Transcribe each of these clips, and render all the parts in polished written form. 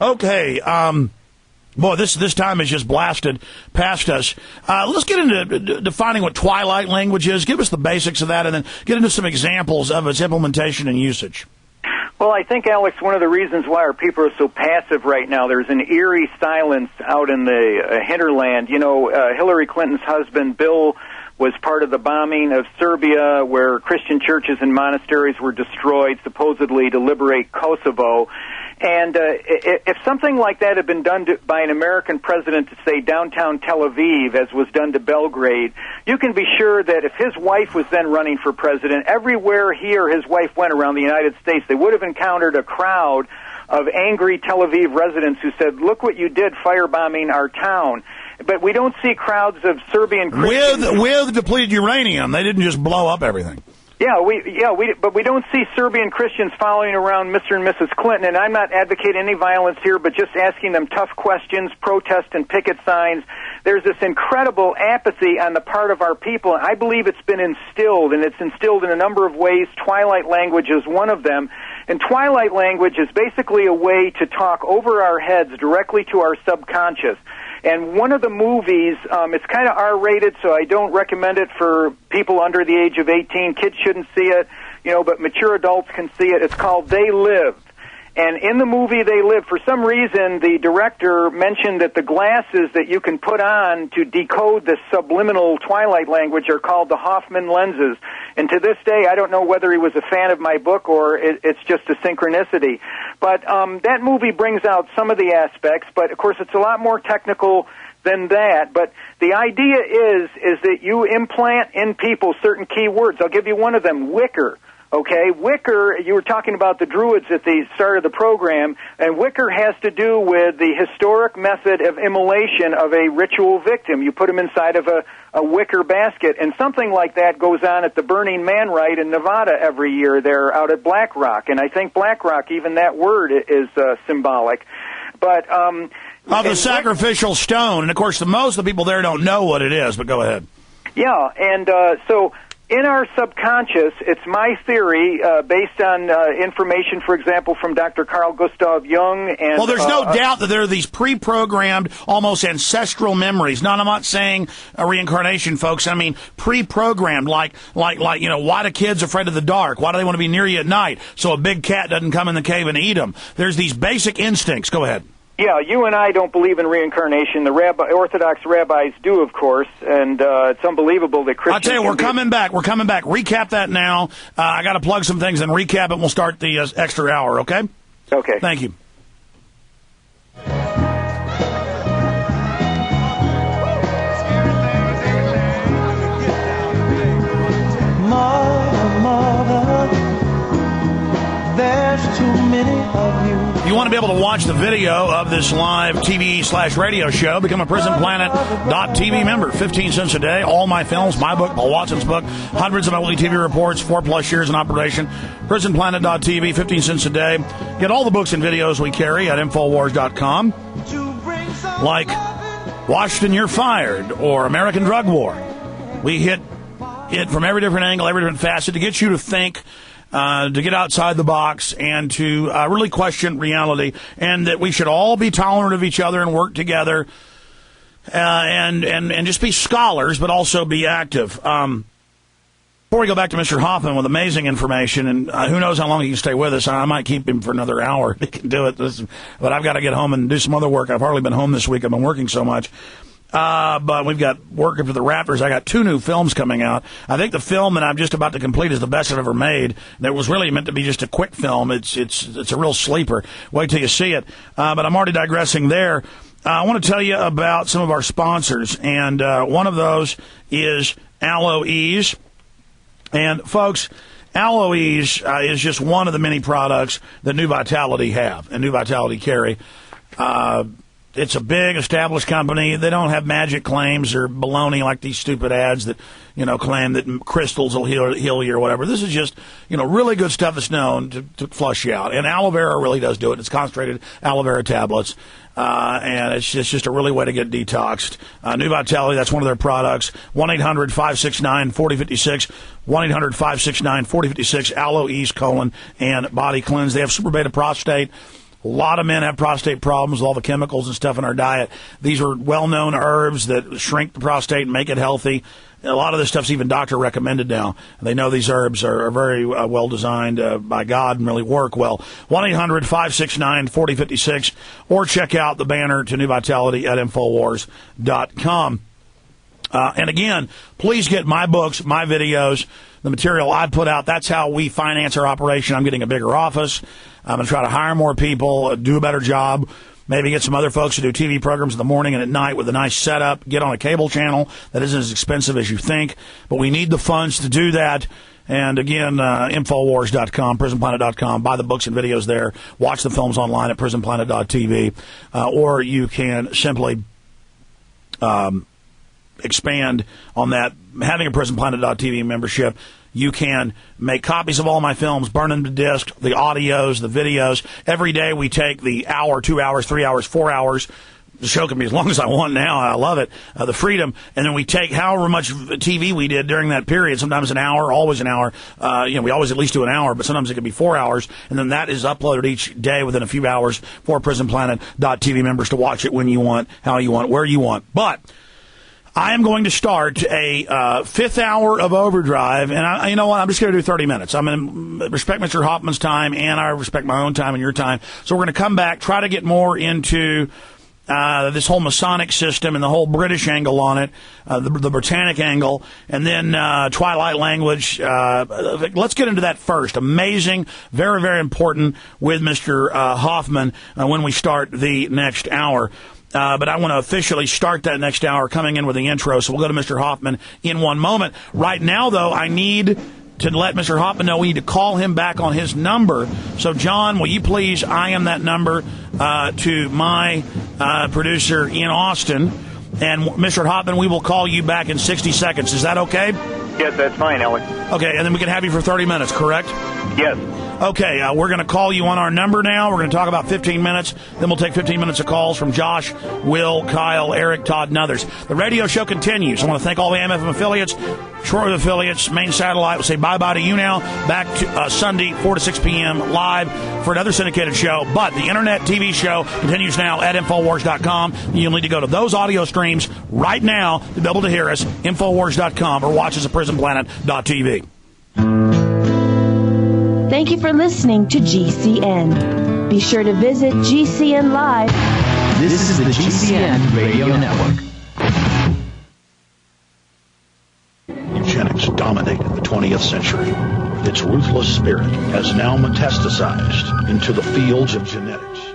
Okay, boy, this time has just blasted past us. Let's get into defining what twilight language is. Give us the basics of that, and then get into some examples of its implementation and usage. Well, I think, Alex, one of the reasons why our people are so passive right now, there's an eerie silence out in the hinterland. You know, Hillary Clinton's husband, Bill, was part of the bombing of Serbia, where Christian churches and monasteries were destroyed, supposedly to liberate Kosovo. And if something like that had been done by an American president to, say, downtown Tel Aviv, as was done to Belgrade, you can be sure that if his wife was then running for president, everywhere he or his wife went around the United States, they would have encountered a crowd of angry Tel Aviv residents who said, "Look what you did, firebombing our town." But we don't see crowds of Serbian Christians with depleted uranium. They didn't just blow up everything. But we don't see Serbian Christians following around Mr. and Mrs. Clinton, and I'm not advocating any violence here, but just asking them tough questions, protest and picket signs. There's this incredible apathy on the part of our people, and I believe it's been instilled, and it's instilled in a number of ways. Twilight language is one of them, and twilight language is basically a way to talk over our heads directly to our subconscious. And one of the movies, it's kind of R-rated, so I don't recommend it for people under the age of 18. Kids shouldn't see it, but mature adults can see it. It's called They Live. And in the movie They Live, for some reason, the director mentioned that the glasses that you can put on to decode this subliminal twilight language are called the Hoffman lenses. And to this day, I don't know whether he was a fan of my book or it's just a synchronicity. But that movie brings out some of the aspects, but of course it's a lot more technical than that. But the idea is that you implant in people certain key words. I'll give you one of them, wicker. Okay, wicker, you were talking about the Druids at the start of the program, and wicker has to do with the historic method of immolation of a ritual victim. You put them inside of a wicker basket, and something like that goes on at the Burning Man rite in Nevada every year. They're out at Black Rock, and I think Black Rock, even that word is symbolic. But of the sacrificial stone, and of course most of the people there don't know what it is, but go ahead. Yeah, and so in our subconscious, it's my theory, based on information, for example, from Dr. Carl Gustav Jung. And well, there's no doubt that there are these pre-programmed, almost ancestral memories. Now, I'm not saying a reincarnation, folks. I mean pre-programmed, like why do kids afraid of the dark? Why do they want to be near you at night? So a big cat doesn't come in the cave and eat them. There's these basic instincts. Go ahead. Yeah, you and I don't believe in reincarnation. The Orthodox rabbis do, of course, and it's unbelievable that Christians... I'll tell you, we're coming back. Recap that now. I got to plug some things and recap it, and we'll start the extra hour, okay? Okay. Thank you. Mother, there's too many of you. You want to be able to watch the video of this live TV/radio show, become a PrisonPlanet.tv member. 15 cents a day. All my films, my book, Paul Watson's book, hundreds of my weekly TV reports, 4+ years in operation. PrisonPlanet.tv, 15 cents a day. Get all the books and videos we carry at Infowars.com. Like Washington, You're Fired, or American Drug War. We hit it from every different angle, every different facet to get you to think, to get outside the box, and to really question reality, and that we should all be tolerant of each other and work together, and just be scholars, but also be active. Before we go back to Mr. Hoffman with amazing information, and who knows how long he can stay with us. I might keep him for another hour. He can do it, but I've got to get home and do some other work. I've hardly been home this week. I've been working so much. But we've got work for the Raptors. I got 2 new films coming out. I think the film that I'm just about to complete is the best I've ever made. That was really meant to be just a quick film. It's a real sleeper. Wait till you see it. But I'm already digressing there. I want to tell you about some of our sponsors, and one of those is Aloe Ease. And folks, Aloe Ease is just one of the many products that New Vitality have and New Vitality carry. It's a big established company. They don't have magic claims or baloney like these stupid ads that, claim that crystals will heal you or whatever. This is just, really good stuff that's known to flush you out. And aloe vera really does do it. It's concentrated aloe vera tablets. And it's just a really way to get detoxed. New Vitality, that's one of their products. 1-800-569-4056. 1-800-569-4056. Aloe Ease Colon and Body Cleanse. They have Super Beta Prostate, A lot of men have prostate problems with all the chemicals and stuff in our diet. These are well-known herbs that shrink the prostate and make it healthy. A lot of this stuff's even doctor recommended now. They know these herbs are very well designed by God and really work well. 1-800-569-4056, or check out the banner to New Vitality at Infowars.com. And again, please get my books, my videos, the material I put out. That's how we finance our operation. I'm getting a bigger office. I'm going to try to hire more people, do a better job. Maybe get some other folks to do TV programs in the morning and at night with a nice setup. Get on a cable channel that isn't as expensive as you think. But we need the funds to do that. And again, Infowars.com, PrisonPlanet.com. Buy the books and videos there. Watch the films online at PrisonPlanet.tv. Or you can simply expand on that. Having a PrisonPlanet.tv membership, you can make copies of all my films, burn them to disc, the audios, the videos. Every day we take the hour, 2 hours, 3 hours, 4 hours. The show can be as long as I want now. I love it. The freedom. And then we take however much TV we did during that period, sometimes an hour, always an hour. We always at least do an hour, but sometimes it could be 4 hours. And then that is uploaded each day within a few hours for PrisonPlanet.tv members to watch it when you want, how you want, where you want. But I am going to start a fifth hour of Overdrive, and you know what? I'm just going to do 30 minutes. I'm going to respect Mr. Hoffman's time, and I respect my own time and your time. So we're going to come back, try to get more into this whole Masonic system and the whole British angle on it, the Britannic angle, and then Twilight language. Let's get into that first. Amazing, very, very important with Mr. Hoffman when we start the next hour. But I want to officially start that next hour coming in with the intro, so we'll go to Mr. Hoffman in one moment. Right now, though, I need to let Mr. Hoffman know we need to call him back on his number. So, John, will you please IM that number to my producer in Austin? And, Mr. Hoffman, we will call you back in 60 seconds. Is that okay? Yes, that's fine, Alex. Okay, and then we can have you for 30 minutes, correct? Yes. Okay, we're going to call you on our number now. We're going to talk about 15 minutes. Then we'll take 15 minutes of calls from Josh, Will, Kyle, Eric, Todd, and others. The radio show continues. I want to thank all the AM/FM affiliates, shortwave affiliates, main satellite. We'll say bye-bye to you now. Back to Sunday, 4 to 6 p.m. live for another syndicated show. But the Internet TV show continues now at Infowars.com. You'll need to go to those audio streams right now to be able to hear us, Infowars.com, or watch us at PrisonPlanet.tv. Thank you for listening to GCN. Be sure to visit GCN Live. This is the GCN Radio Network. Eugenics dominated the 20th century. Its ruthless spirit has now metastasized into the fields of genetics.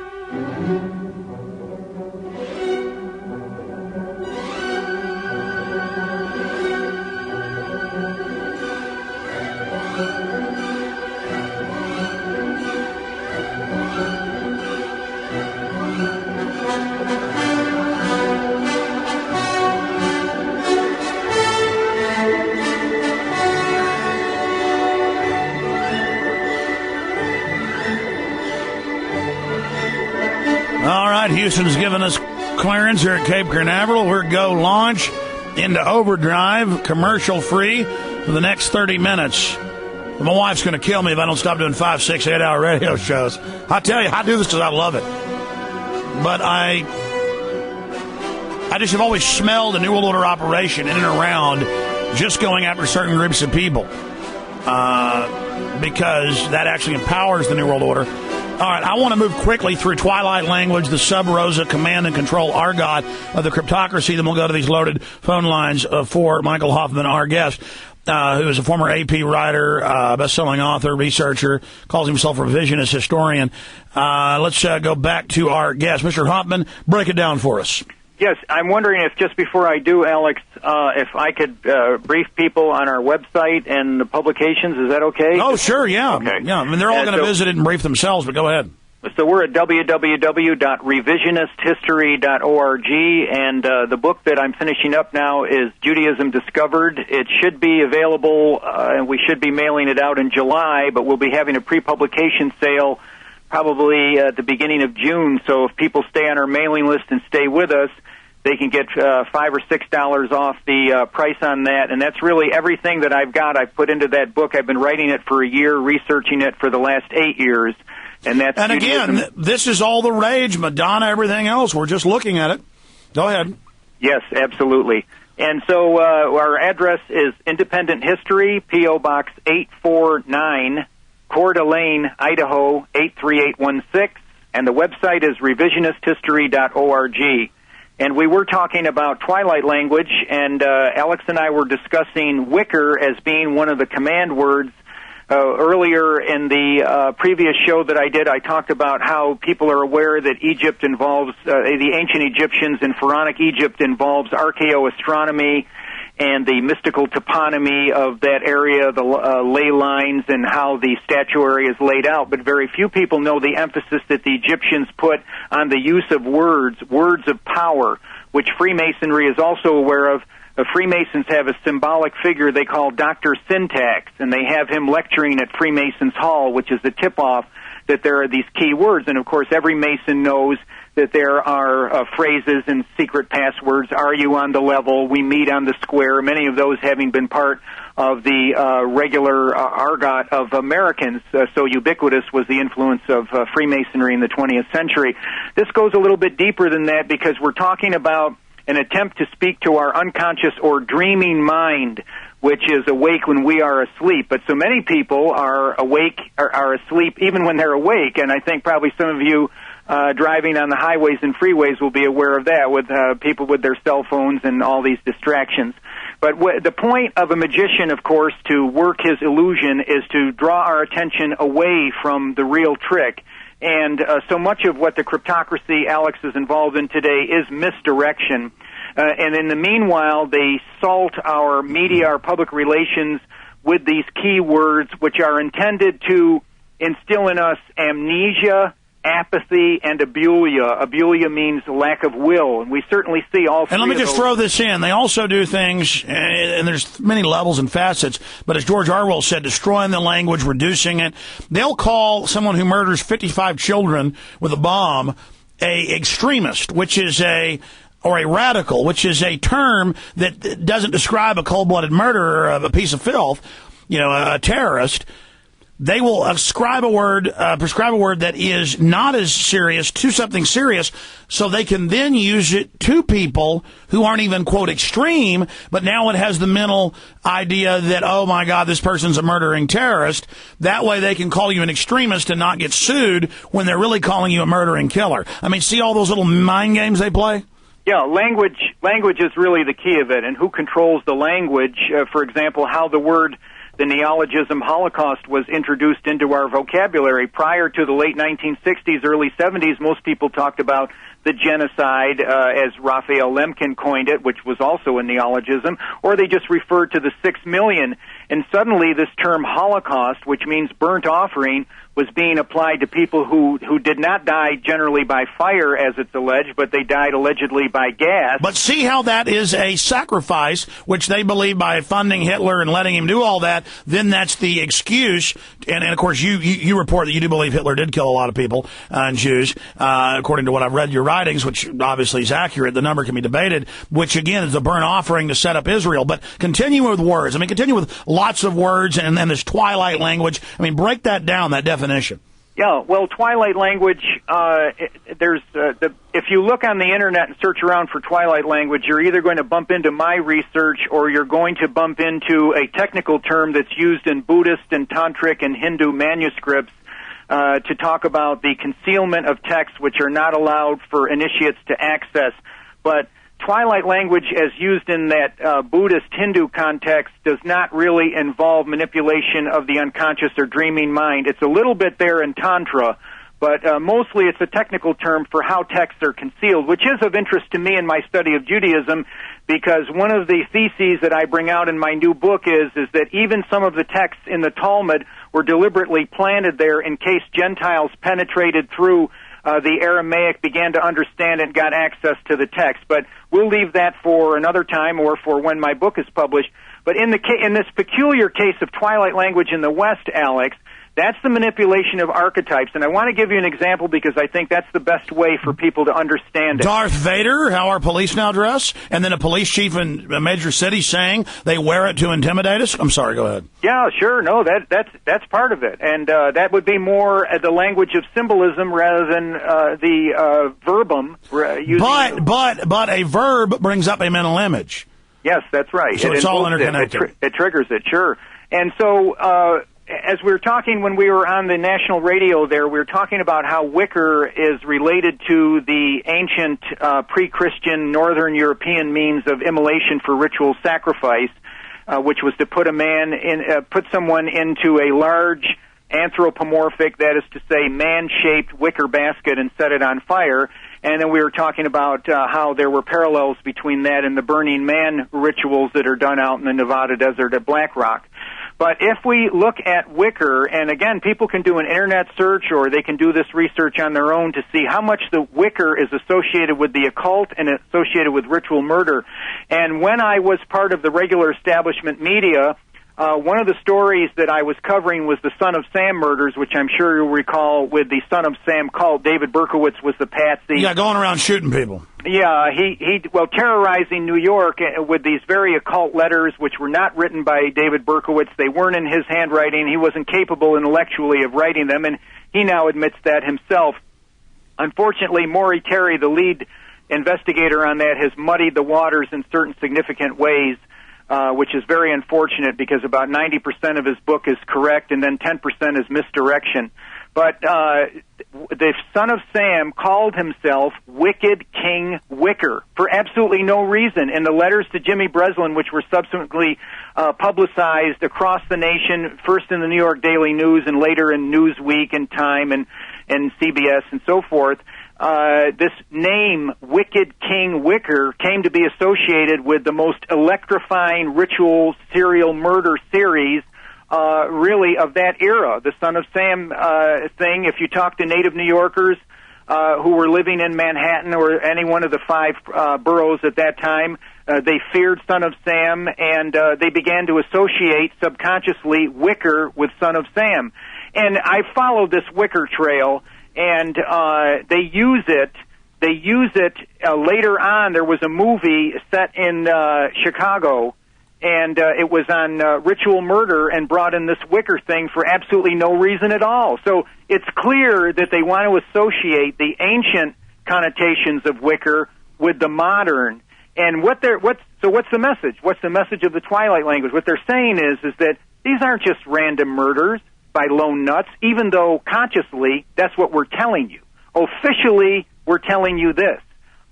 Houston's given us clearance here at Cape Canaveral. We're go launch into Overdrive, commercial free, for the next 30 minutes. My wife's going to kill me if I don't stop doing 5, 6, 8 hour radio shows. I tell you, I do this because I love it. But I just have always smelled a New World Order operation in and around just going after certain groups of people. Because that actually empowers the New World Order. All right, I want to move quickly through Twilight language, the Sub-Rosa command and control argot of the cryptocracy. Then we'll go to these loaded phone lines for Michael Hoffman, our guest, who is a former AP writer, best-selling author, researcher, calls himself a revisionist historian. Let's go back to our guest. Mr. Hoffman, break it down for us. Yes, I'm wondering if just before I do, Alex, if I could brief people on our website and the publications. Is that okay? Oh, sure, yeah. Okay. Yeah, I mean, they're all going to visit it and brief themselves, but go ahead. So we're at www.revisionisthistory.org, and the book that I'm finishing up now is Judaism Discovered. It should be available, and we should be mailing it out in July, but we'll be having a pre-publication sale probably at the beginning of June. So if people stay on our mailing list and stay with us, they can get $5 or $6 off the price on that. And that's really everything that I've got. I've put into that book. I've been writing it for a year, researching it for the last 8 years. And that's and Judaism. again, this is all the rage, Madonna, everything else. We're just looking at it. Go ahead. Yes, absolutely. And so our address is Independent History, P.O. Box 849, Coeur d'Alene, Idaho 83816, and the website is revisionisthistory.org. And we were talking about twilight language, and Alex and I were discussing wicker as being one of the command words. Earlier in the previous show that I did, I talked about how people are aware that Egypt involves, the ancient Egyptians in pharaonic Egypt involves archaeoastronomy and the mystical toponymy of that area, the ley lines, and how the statuary is laid out. But very few people know the emphasis that the Egyptians put on the use of words of power, which Freemasonry is also aware of. The Freemasons have a symbolic figure they call Dr. Syntax, and they have him lecturing at Freemasons Hall, which is the tip-off that there are these key words. And, of course, every Mason knows that there are phrases and secret passwords. Are you on the level? We meet on the square. Many of those having been part of the regular argot of Americans. So ubiquitous was the influence of Freemasonry in the 20th century. This goes a little bit deeper than that because we're talking about an attempt to speak to our unconscious or dreaming mind, which is awake when we are asleep. But so many people are awake, are asleep even when they're awake, and I think probably some of you driving on the highways and freeways will be aware of that with people with their cell phones and all these distractions. But the point of a magician, of course, to work his illusion is to draw our attention away from the real trick. And so much of what the cryptocracy Alex is involved in today is misdirection. And in the meanwhile, they salt our media, our public relations, with these key words which are intended to instill in us amnesia, apathy, and abulia. Abulia means lack of will, and we certainly see all three. And let me just those. throw this in. They also do things, and there's many levels and facets, but as George Orwell said, destroying the language, reducing it. They'll call someone who murders 55 children with a bomb a extremist, which is or a radical, which is a term that doesn't describe a cold-blooded murderer of a piece of filth, a terrorist. They will prescribe a word that is not as serious to something serious, so they can then use it to people who aren't even, quote, extreme, but now it has the mental idea that, oh, my God, this person's a murdering terrorist. That way they can call you an extremist and not get sued when they're really calling you a murdering killer. I mean, see all those little mind games they play? Yeah, language is really the key of it, and who controls the language. For example, how the neologism Holocaust was introduced into our vocabulary. Prior to the late 1960s, early 70s, most people talked about the genocide, as Raphael Lemkin coined it, which was also a neologism, or they just referred to the 6 million. And suddenly this term Holocaust, which means burnt offering, was being applied to people who did not die generally by fire, as it's alleged, but they died allegedly by gas. But see how that is a sacrifice, which they believe by funding Hitler and letting him do all that, then that's the excuse. And of course, you report that you do believe Hitler did kill a lot of people, and Jews, according to what I've read in your writings, which obviously is accurate. The number can be debated, which again is the burnt offering to set up Israel. But continue with words. I mean, continue with lots of words and then this twilight language. I mean, break that down, that definition. Yeah, well, twilight language, if you look on the internet and search around for twilight language, you're either going to bump into my research or you're going to bump into a technical term that's used in Buddhist and Tantric and Hindu manuscripts to talk about the concealment of texts which are not allowed for initiates to access. But twilight language, as used in that Buddhist Hindu context, does not really involve manipulation of the unconscious or dreaming mind. It's a little bit there in Tantra, but mostly it's a technical term for how texts are concealed, which is of interest to me in my study of Judaism, because one of the theses that I bring out in my new book is that even some of the texts in the Talmud were deliberately planted there in case Gentiles penetrated through the Aramaic, began to understand and got access to the text. But we'll leave that for another time or for when my book is published. But in this peculiar case of twilight language in the West, Alex, That's the manipulation of archetypes, and I want to give you an example because I think that's the best way for people to understand it. Darth Vader, how our police now dress, and then a police chief in a major city saying they wear it to intimidate us? I'm sorry, go ahead. Yeah, sure. No, that's part of it, and that would be more the language of symbolism rather than the verbum. But a verb brings up a mental image. Yes, that's right. So it's all interconnected. It triggers it, sure. And so, as we were talking when we were on the national radio there, we were talking about how Wicker is related to the ancient pre-Christian Northern European means of immolation for ritual sacrifice, which was to put put someone into a large anthropomorphic, that is to say, man-shaped wicker basket and set it on fire. And then we were talking about how there were parallels between that and the Burning Man rituals that are done out in the Nevada desert at Black Rock. But if we look at wicker, and again, people can do an internet search or they can do this research on their own to see how much the wicker is associated with the occult and associated with ritual murder. And when I was part of the regular establishment media, one of the stories that I was covering was the Son of Sam murders, which I'm sure you'll recall with the Son of Sam cult. David Berkowitz was the patsy. Yeah, going around shooting people. Yeah, well, terrorizing New York with these very occult letters, which were not written by David Berkowitz. They weren't in his handwriting. He wasn't capable intellectually of writing them, and he now admits that himself. Unfortunately, Maury Terry, the lead investigator on that, has muddied the waters in certain significant ways, which is very unfortunate because about 90% of his book is correct and then 10% is misdirection. But the Son of Sam called himself Wicked King Wicker for absolutely no reason. In the letters to Jimmy Breslin, which were subsequently publicized across the nation, first in the New York Daily News and later in Newsweek and Time and CBS and so forth, this name, Wicked King Wicker, came to be associated with the most electrifying ritual serial murder series really of that era. The Son of Sam thing, if you talk to native New Yorkers who were living in Manhattan or any one of the five boroughs at that time, they feared Son of Sam, and they began to associate subconsciously Wicker with Son of Sam. And I followed this Wicker trail, and they use it later on. There was a movie set in Chicago, and it was on ritual murder and brought in this Wicker thing for absolutely no reason at all. So it's clear that they want to associate the ancient connotations of Wicker with the modern. And what's the message? What's the message of the Twilight language? What they're saying is that these aren't just random murders by lone nuts, even though consciously that's what we're telling you. Officially, we're telling you this.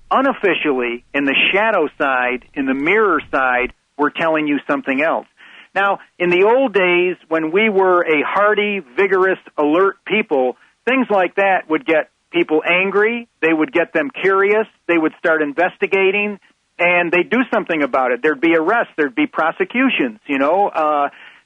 Unofficially, in the shadow side, in the mirror side, we're telling you something else. Now, in the old days, when we were a hardy, vigorous, alert people, things like that would get people angry, they would get them curious, they would start investigating, and they'd do something about it. There'd be arrests, there'd be prosecutions,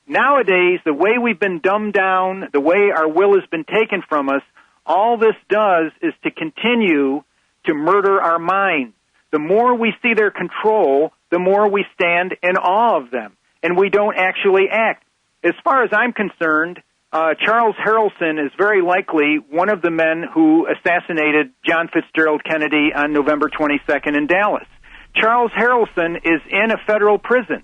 Nowadays, the way we've been dumbed down, the way our will has been taken from us, all this does is to continue to murder our minds. The more we see their control, the more we stand in awe of them, and we don't actually act. As far as I'm concerned, Charles Harrelson is very likely one of the men who assassinated John Fitzgerald Kennedy on November 22nd in Dallas. Charles Harrelson is in a federal prison.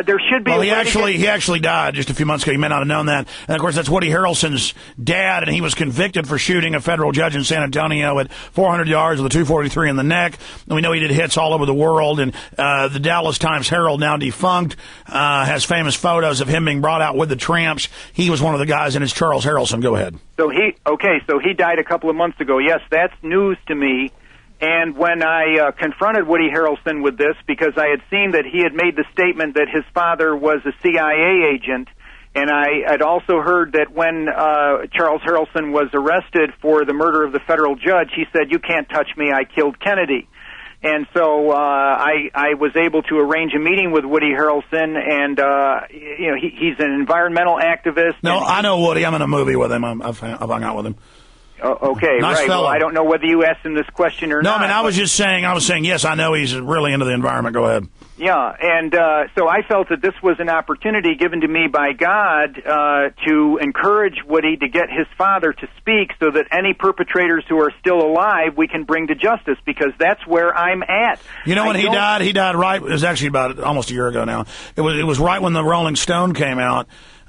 There should be. Well, he actually died just a few months ago. You may not have known that. And of course, that's Woody Harrelson's dad, and he was convicted for shooting a federal judge in San Antonio at 400 yards with a .243 in the neck. And we know he did hits all over the world. And the Dallas Times-Herald, now defunct, has famous photos of him being brought out with the Tramps. He was one of the guys, and it's Charles Harrelson. Go ahead. So he died a couple of months ago. Yes, that's news to me. And when I confronted Woody Harrelson with this, because I had seen that he had made the statement that his father was a CIA agent, and I had also heard that when Charles Harrelson was arrested for the murder of the federal judge, he said, "You can't touch me, I killed Kennedy." And so I was able to arrange a meeting with Woody Harrelson, and he's an environmental activist. No, I know Woody. I'm in a movie with him. I've hung out with him. Okay, nice right. fellow. Well, I don't know whether you asked him this question or not. No, I mean, I was saying, yes, I know he's really into the environment. Go ahead. Yeah, and so I felt that this was an opportunity given to me by God to encourage Woody to get his father to speak so that any perpetrators who are still alive we can bring to justice, because that's where I'm at. You know, when he died right, it was actually about almost a year ago now. It was right when the Rolling Stone came out.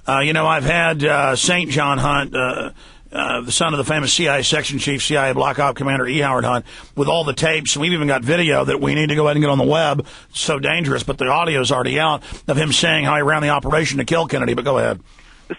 I've had St. John Hunt, the son of the famous CIA section chief, CIA Black Op Commander E. Howard Hunt, with all the tapes. And we've even got video that we need to go ahead and get on the web. It's so dangerous, but the audio's already out of him saying how he ran the operation to kill Kennedy. But go ahead.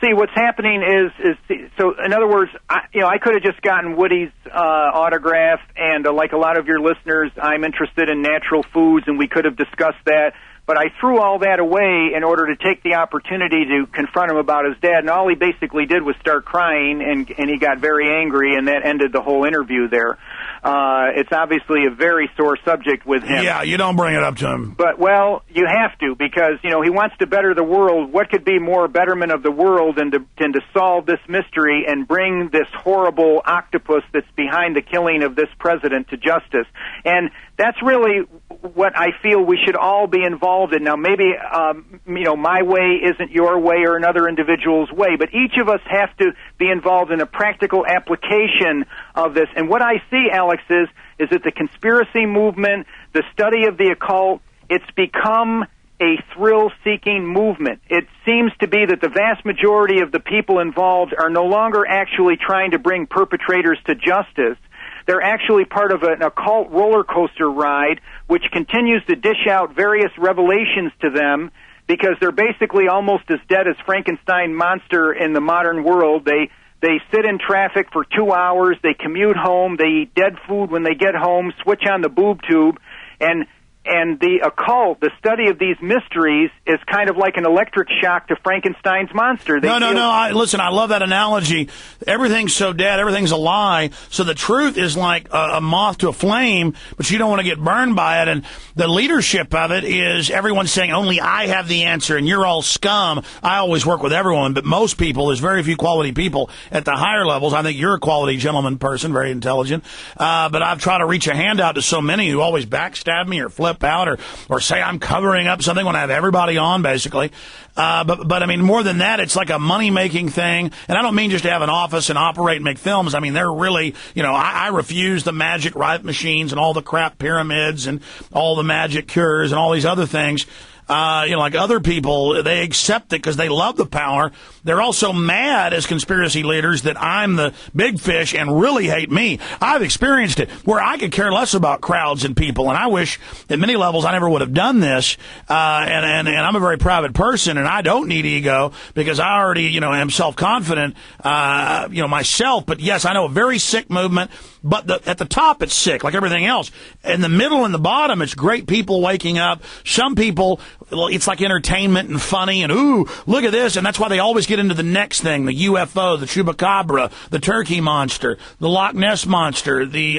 See, what's happening is so, in other words, I could have just gotten Woody's autograph, and like a lot of your listeners, I'm interested in natural foods, and we could have discussed that. But I threw all that away in order to take the opportunity to confront him about his dad, and all he basically did was start crying, and he got very angry, and that ended the whole interview there. It's obviously a very sore subject with him. Yeah, you don't bring it up to him. But, well, you have to, because, he wants to better the world. What could be more betterment of the world than to solve this mystery and bring this horrible octopus that's behind the killing of this president to justice? And that's really what I feel we should all be involved in. Now, maybe, my way isn't your way or another individual's way, but each of us have to be involved in a practical application of this. And what I see, Alex, is that the conspiracy movement, the study of the occult, it's become a thrill-seeking movement. It seems to be that the vast majority of the people involved are no longer actually trying to bring perpetrators to justice. They're actually part of an occult roller coaster ride, which continues to dish out various revelations to them, because they're basically almost as dead as Frankenstein monster in the modern world. They sit in traffic for 2 hours, they commute home, they eat dead food when they get home, switch on the boob tube, and the occult, the study of these mysteries, is kind of like an electric shock to Frankenstein's monster. No. Listen, I love that analogy. Everything's so dead, everything's a lie. So the truth is like a moth to a flame, but you don't want to get burned by it. And the leadership of it is everyone saying, only I have the answer, and you're all scum. I always work with everyone, but most people, there's very few quality people at the higher levels. I think you're a quality gentleman person, very intelligent. But I've tried to reach a hand out to so many who always backstab me or flip out or say I'm covering up something when I have everybody on, basically. But I mean, more than that, it's like a money-making thing. And I don't mean just to have an office and operate and make films. I mean, they're really, I refuse the magic right machines and all the crap pyramids and all the magic cures and all these other things. Like other people, they accept it because they love the power. They're also mad as conspiracy leaders that I'm the big fish and really hate me. I've experienced it where I could care less about crowds and people, and I wish at many levels I never would have done this. And I'm a very private person, and I don't need ego because I already, am self-confident, myself. But yes, I know a very sick movement. But at the top, it's sick, like everything else. In the middle and the bottom, it's great people waking up. Some people, it's like entertainment and funny and, ooh, look at this. And that's why they always get into the next thing, the UFO, the Chupacabra, the turkey monster, the Loch Ness monster, the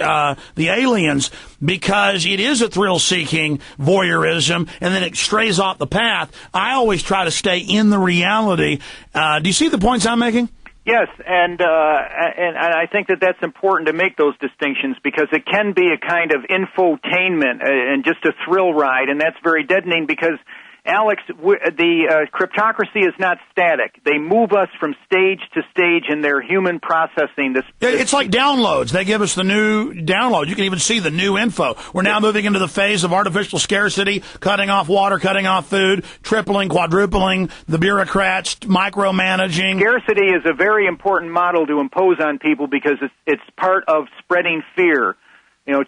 aliens, because it is a thrill-seeking voyeurism, and then it strays off the path. I always try to stay in the reality. Do you see the points I'm making? Yes, and I think that that's important to make those distinctions, because it can be a kind of infotainment and just a thrill ride, and that's very deadening because, Alex, the cryptocracy is not static. They move us from stage to stage in their human processing. It's like downloads. They give us the new download. You can even see the new info. We're now moving into the phase of artificial scarcity, cutting off water, cutting off food, tripling, quadrupling the bureaucrats, micromanaging. Scarcity is a very important model to impose on people because it's part of spreading fear.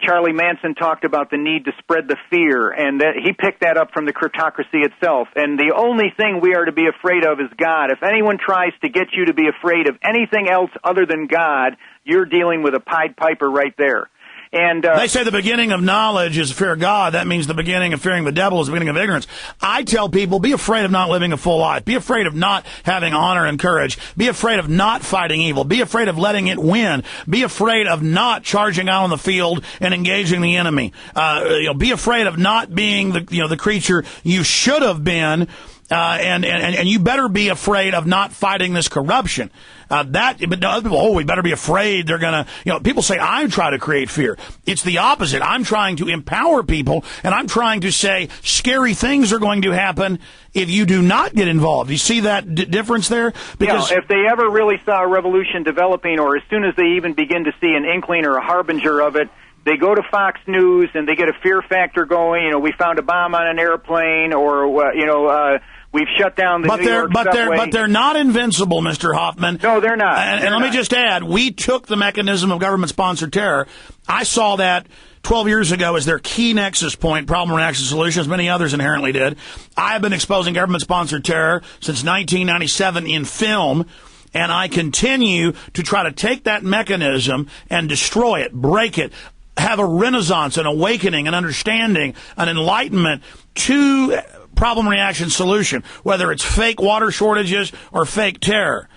Charlie Manson talked about the need to spread the fear, and he picked that up from the cryptocracy itself. And the only thing we are to be afraid of is God. If anyone tries to get you to be afraid of anything else other than God, you're dealing with a Pied Piper right there. And they say the beginning of knowledge is fear of God. That means the beginning of fearing the devil is the beginning of ignorance. I tell people, be afraid of not living a full life. Be afraid of not having honor and courage. Be afraid of not fighting evil. Be afraid of letting it win. Be afraid of not charging out on the field and engaging the enemy. Be afraid of not being the creature you should have been. And you better be afraid of not fighting this corruption. But other people, we better be afraid they're going to, people say, I'm trying to create fear. It's the opposite. I'm trying to empower people, and I'm trying to say scary things are going to happen if you do not get involved. You see that difference there? Because if they ever really saw a revolution developing, or as soon as they even begin to see an inkling or a harbinger of it, they go to Fox News and they get a fear factor going. We found a bomb on an airplane, or, we've shut down the New York subway. But they're not invincible, Mr. Hoffman. No, they're not. And let me just add, we took the mechanism of government-sponsored terror. I saw that 12 years ago as their key nexus point, problem, reaction, solutions. Many others inherently did. I have been exposing government-sponsored terror since 1997 in film, and I continue to try to take that mechanism and destroy it, break it, have a renaissance, an awakening, an understanding, an enlightenment to problem, reaction, solution, whether it's fake water shortages or fake terror.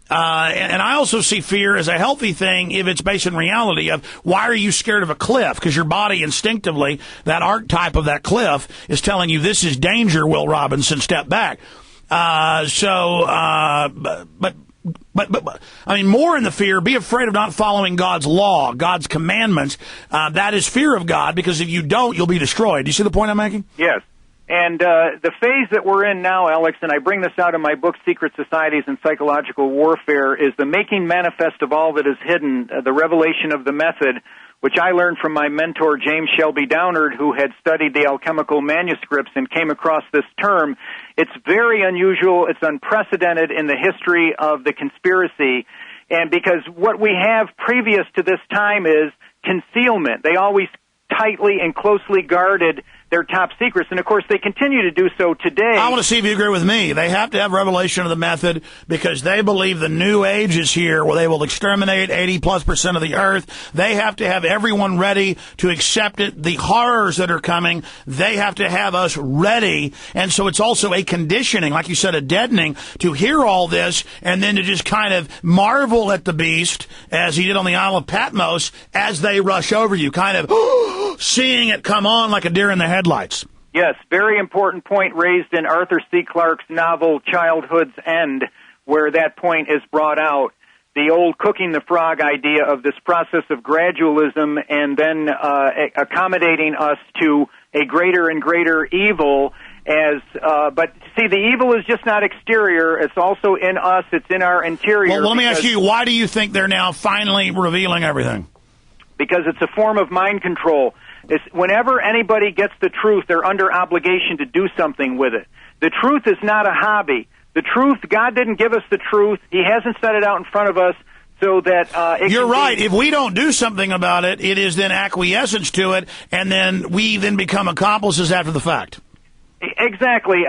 And I also see fear as a healthy thing if it's based in reality of why are you scared of a cliff? Because your body instinctively, that archetype of that cliff is telling you this is danger, Will Robinson, step back. But I mean, more in the fear, be afraid of not following God's law, God's commandments. That is fear of God, because if you don't, you'll be destroyed. Do you see the point I'm making? Yes. And the phase that we're in now, Alex, and I bring this out in my book, Secret Societies and Psychological Warfare, is the making manifest of all that is hidden, the revelation of the method, which I learned from my mentor, James Shelby Downard, who had studied the alchemical manuscripts and came across this term. It's very unusual. It's unprecedented in the history of the conspiracy. And because what we have previous to this time is concealment. They always tightly and closely guarded their top secrets, and of course they continue to do so today. I want to see if you agree with me. They have to have revelation of the method because they believe the new age is here where they will exterminate 80+% of the earth. They have to have everyone ready to accept it. The horrors that are coming, they have to have us ready. And so it's also a conditioning, like you said, a deadening to hear all this and then to just kind of marvel at the beast as he did on the Isle of Patmos as they rush over you, kind of seeing it come on like a deer in the headlights. Yes, very important point raised in Arthur C. Clarke's novel Childhood's End, where that point is brought out. The old cooking the frog idea of this process of gradualism and then accommodating us to a greater and greater evil. But see, the evil is just not exterior. It's also in us. It's in our interior. Well, let me ask you, why do you think they're now finally revealing everything? Because it's a form of mind control. It's whenever anybody gets the truth, they're under obligation to do something with it. The truth is not a hobby. The truth, God didn't give us the truth. He hasn't set it out in front of us so that You're right. If we don't do something about it, it is then acquiescence to it, and then we then become accomplices after the fact. Exactly.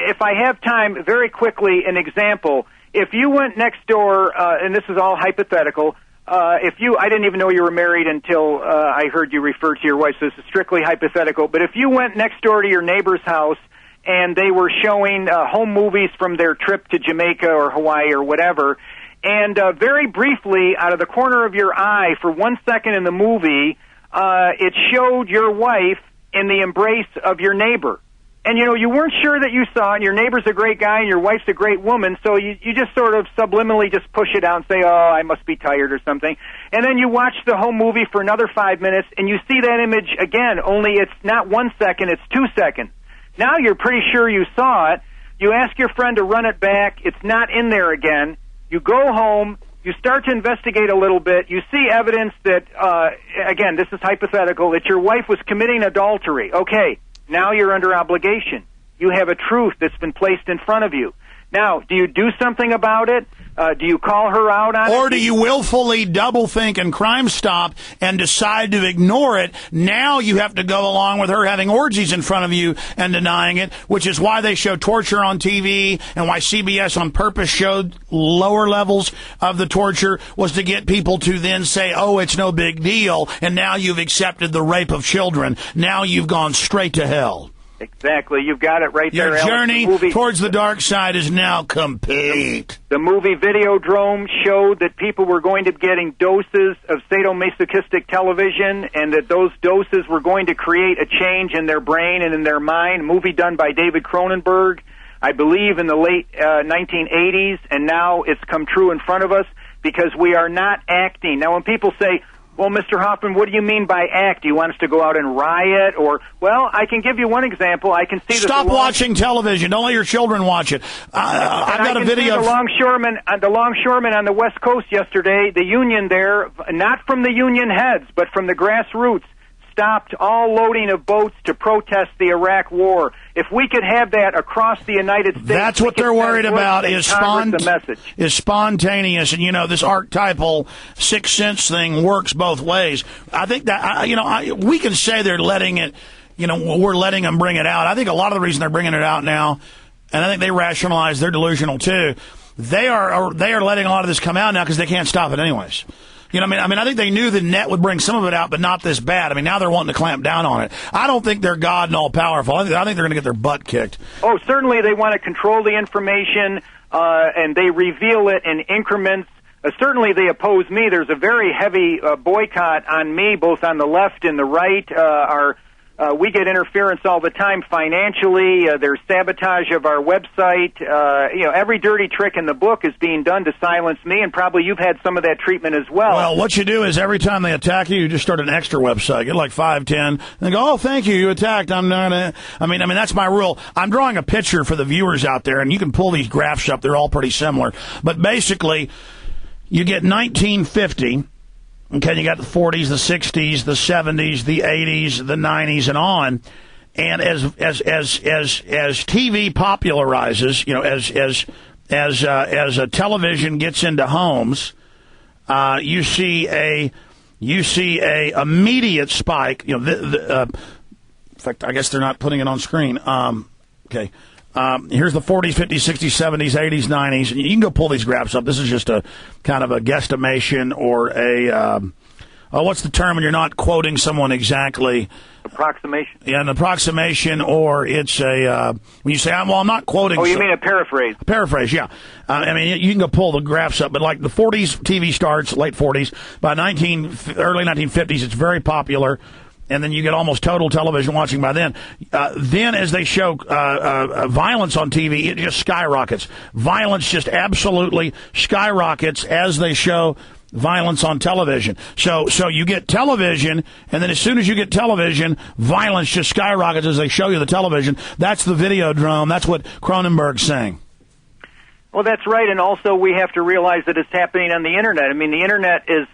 If I have time, very quickly, an example. If you went next door, and this is all hypothetical, I didn't even know you were married until I heard you refer to your wife, so this is strictly hypothetical. But if you went next door to your neighbor's house and they were showing home movies from their trip to Jamaica or Hawaii or whatever, and very briefly, out of the corner of your eye, for 1 second in the movie, it showed your wife in the embrace of your neighbor. And, you weren't sure that you saw it, and your neighbor's a great guy, and your wife's a great woman, so you just sort of subliminally just push it out and say, oh, I must be tired or something. And then you watch the whole movie for another 5 minutes, and you see that image again, only it's not 1 second, it's 2 seconds. Now you're pretty sure you saw it. You ask your friend to run it back. It's not in there again. You go home. You start to investigate a little bit. You see evidence that, again, this is hypothetical, that your wife was committing adultery. Okay. Now you're under obligation. You have a truth that's been placed in front of you. Now, do you do something about it? Do you call her out on it? Or do you willfully double think and Crime Stop and decide to ignore it? Now you have to go along with her having orgies in front of you and denying it, which is why they show torture on TV and why CBS on purpose showed lower levels of the torture, was to get people to then say, oh, it's no big deal, and now you've accepted the rape of children. Now you've gone straight to hell. Exactly. You've got it right there, Alex. Your journey towards the dark dark side is now complete. The movie Videodrome showed that people were going to be getting doses of sadomasochistic television and that those doses were going to create a change in their brain and in their mind. A movie done by David Cronenberg. I believe in the late 1980s, and now it's come true in front of us because we are not acting. Now, when people say, well, Mr. Hoffman, what do you mean by act? Do you want us to go out and riot? Or, well, I can give you one example. I can see Stop watching television. Don't let your children watch it. I've got a video of the longshoremen on the West Coast yesterday, the union there, not from the union heads, but from the grassroots, stopped all loading of boats to protest the Iraq war. If we could have that across the United States... That's what they're worried about, is spontaneous. And, this archetypal Sixth Sense thing works both ways. I think that, we can say they're letting it, we're letting them bring it out. I think a lot of the reason they're bringing it out now, and I think they rationalize they're delusional too, they are letting a lot of this come out now because they can't stop it anyways. I think they knew the net would bring some of it out, but not this bad. Now they're wanting to clamp down on it. I don't think they're God and all-powerful. I think they're going to get their butt kicked. Oh, certainly they want to control the information, and they reveal it in increments. Certainly they oppose me. There's a very heavy boycott on me, both on the left and the right. We get interference all the time financially. There's sabotage of our website. Every dirty trick in the book is being done to silence me, and probably you've had some of that treatment as well. Well, what you do is every time they attack you, you just start an extra website. Get like 5, 10, and they go, oh, thank you, you attacked. I'm not that's my rule. I'm drawing a picture for the viewers out there, and you can pull these graphs up. They're all pretty similar. But basically, you get 1950... Okay, you got the 40s, the 60s, the 70s, the 80s, the 90s, and on. And as TV popularizes, as a television gets into homes, you see a immediate spike. In fact, I guess they're not putting it on screen. Okay. Here's the 40s, 50s, 60s, 70s, 80s, 90s. You can go pull these graphs up. This is just a kind of a guesstimation or what's the term when you're not quoting someone exactly? Approximation. Yeah, an approximation, or it's when you say, I'm not quoting. Oh, you mean a paraphrase? A paraphrase, yeah. You can go pull the graphs up, but like the 40s TV starts, late 40s. By early 1950s, it's very popular. And then you get almost total television watching by then. Then as they show violence on TV, it just skyrockets. Violence just absolutely skyrockets as they show violence on television. So you get television, and then as soon as you get television, violence just skyrockets as they show you the television. That's the Videodrome. That's what Cronenberg's saying. Well, that's right, and also we have to realize that it's happening on the Internet. The Internet is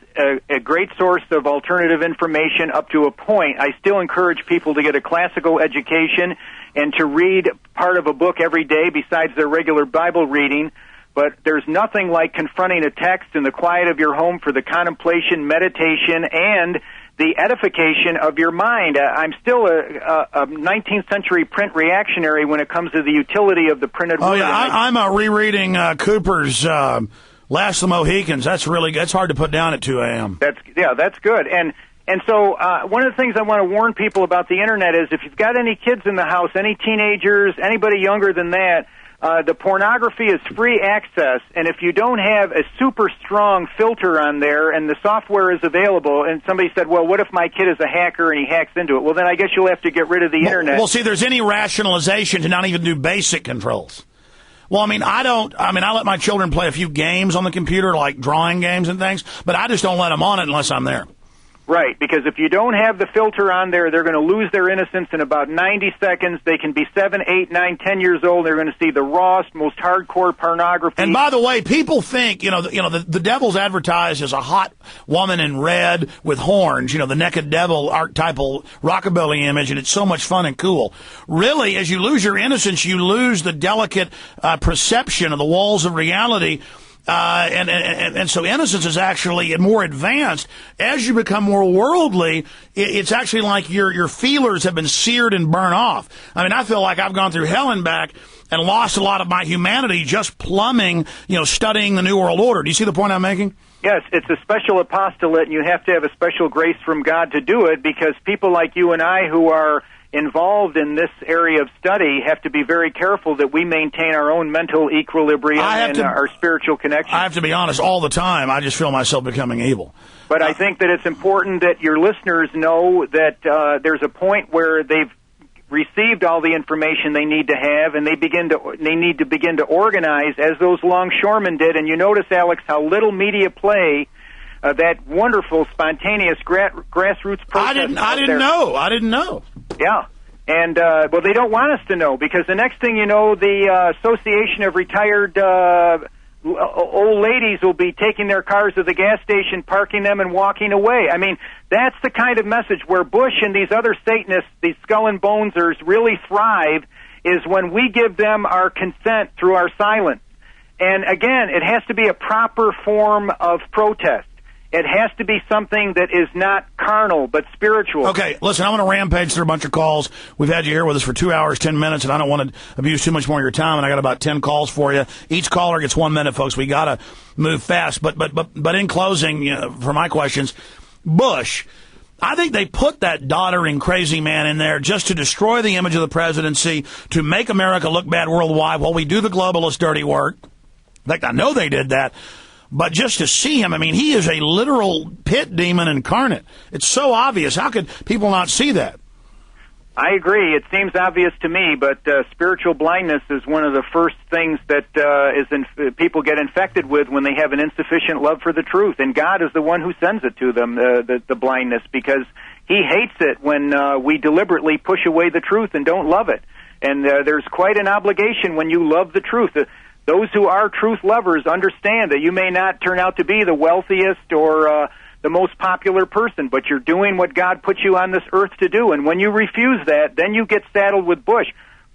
a great source of alternative information up to a point. I still encourage people to get a classical education and to read part of a book every day besides their regular Bible reading, but there's nothing like confronting a text in the quiet of your home for the contemplation, meditation, and the edification of your mind. I'm still a 19th century print reactionary when it comes to the utility of the printed word. Oh, yeah, I'm rereading Cooper's Last of the Mohicans. That's hard to put down at 2 a.m. That's good. And so one of the things I want to warn people about the Internet is if you've got any kids in the house, any teenagers, anybody younger than that, the pornography is free access, and if you don't have a super strong filter on there and the software is available, and somebody said, well, what if my kid is a hacker and he hacks into it? Well, then I guess you'll have to get rid of the Internet. Well, see, there's any rationalization to not even do basic controls. Well, I let my children play a few games on the computer, like drawing games and things, but I just don't let them on it unless I'm there. Right, because if you don't have the filter on there, they're going to lose their innocence in about 90 seconds. They can be 7, 8, 9, 10 years old. They're going to see the rawest, most hardcore pornography. And by the way, people think, the devil's advertised as a hot woman in red with horns, the naked devil archetypal rockabilly image, and it's so much fun and cool. Really, as you lose your innocence, you lose the delicate perception of the walls of reality. And so innocence is actually more advanced. As you become more worldly, it's actually like your feelers have been seared and burned off. I feel like I've gone through hell and back and lost a lot of my humanity just plumbing, studying the New World Order. Do you see the point I'm making? Yes, it's a special apostolate, and you have to have a special grace from God to do it, because people like you and I who are involved in this area of study have to be very careful that we maintain our own mental equilibrium and our spiritual connection. I have to be honest, all the time, I just feel myself becoming evil. But I think that it's important that your listeners know that there's a point where they've received all the information they need to have, and they need to begin to organize as those longshoremen did. And you notice, Alex, how little media play that wonderful, spontaneous grassroots protest. I didn't know. Yeah. And, well, they don't want us to know, because the next thing you know, the Association of Retired Old Ladies will be taking their cars to the gas station, parking them, and walking away. I mean, that's the kind of message where Bush and these other Satanists, these skull and bonesers, really thrive, is when we give them our consent through our silence. And, again, it has to be a proper form of protest. It has to be something that is not carnal, but spiritual. Okay, listen, I'm going to rampage through a bunch of calls. We've had you here with us for 2 hours, 10 minutes, and I don't want to abuse too much more of your time, and I got about 10 calls for you. Each caller gets 1 minute, folks. We got to move fast. But in closing, for my questions, Bush, I think they put that doddering crazy man in there just to destroy the image of the presidency, to make America look bad worldwide while we do the globalist dirty work. In fact, I know they did that. But just to see him, I mean, he is a literal pit demon incarnate. It's so obvious. How could people not see that? I agree. It seems obvious to me, but spiritual blindness is one of the first things that people get infected with when they have an insufficient love for the truth. And God is the one who sends it to them, the blindness, because he hates it when we deliberately push away the truth and don't love it. And there's quite an obligation when you love the truth. Those who are truth lovers understand that you may not turn out to be the wealthiest or the most popular person, but you're doing what God put you on this earth to do. And when you refuse that, then you get saddled with Bush.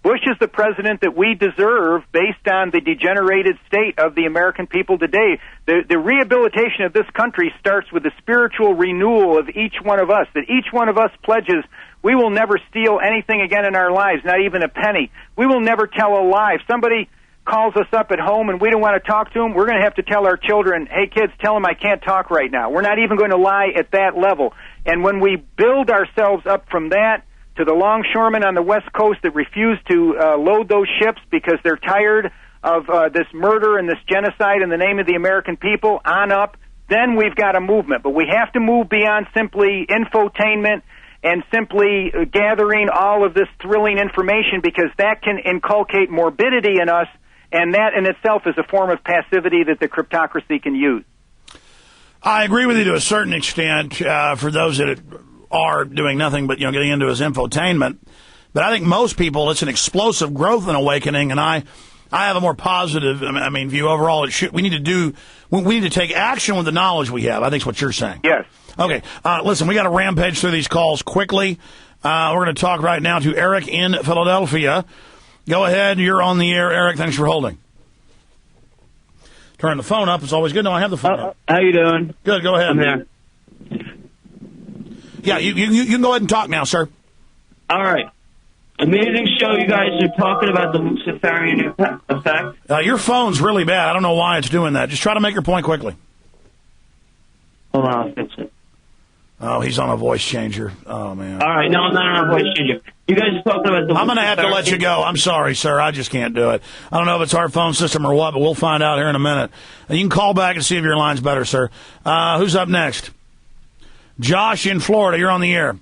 Bush is the president that we deserve based on the degenerated state of the American people today. The rehabilitation of this country starts with the spiritual renewal of each one of us, that each one of us pledges we will never steal anything again in our lives, not even a penny. We will never tell a lie. If somebody calls us up at home and we don't want to talk to them, we're going to have to tell our children, hey, kids, tell them I can't talk right now. We're not even going to lie at that level. And when we build ourselves up from that to the longshoremen on the West Coast that refuse to load those ships because they're tired of this murder and this genocide in the name of the American people, on up, then we've got a movement. But we have to move beyond simply infotainment and simply gathering all of this thrilling information, because that can inculcate morbidity in us. And that in itself is a form of passivity that the cryptocracy can use. I agree with you to a certain extent for those that are doing nothing but getting into his infotainment. But I think most people, it's an explosive growth and awakening, and I have a more positive view overall. We need to take action with the knowledge we have. I think is what you're saying. Yes. Okay. Listen, we got to rampage through these calls quickly. We're going to talk right now to Eric in Philadelphia. Go ahead. You're on the air, Eric. Thanks for holding. Turn the phone up. It's always good. No, I have the phone up. How you doing? Good. Go ahead. I'm there. Yeah, you can go ahead and talk now, sir. All right. Amazing show. You guys are talking about the Luciferian effect. Your phone's really bad. I don't know why it's doing that. Just try to make your point quickly. Hold on, I'll fix it. Oh, he's on a voice changer. Oh, man. All right, no, I'm not on a voice changer. You guys are talking about the I'm going to have to let you go. I'm sorry, sir. I just can't do it. I don't know if it's our phone system or what, but we'll find out here in a minute. And you can call back and see if your line's better, sir. Who's up next? Josh in Florida. You're on the air.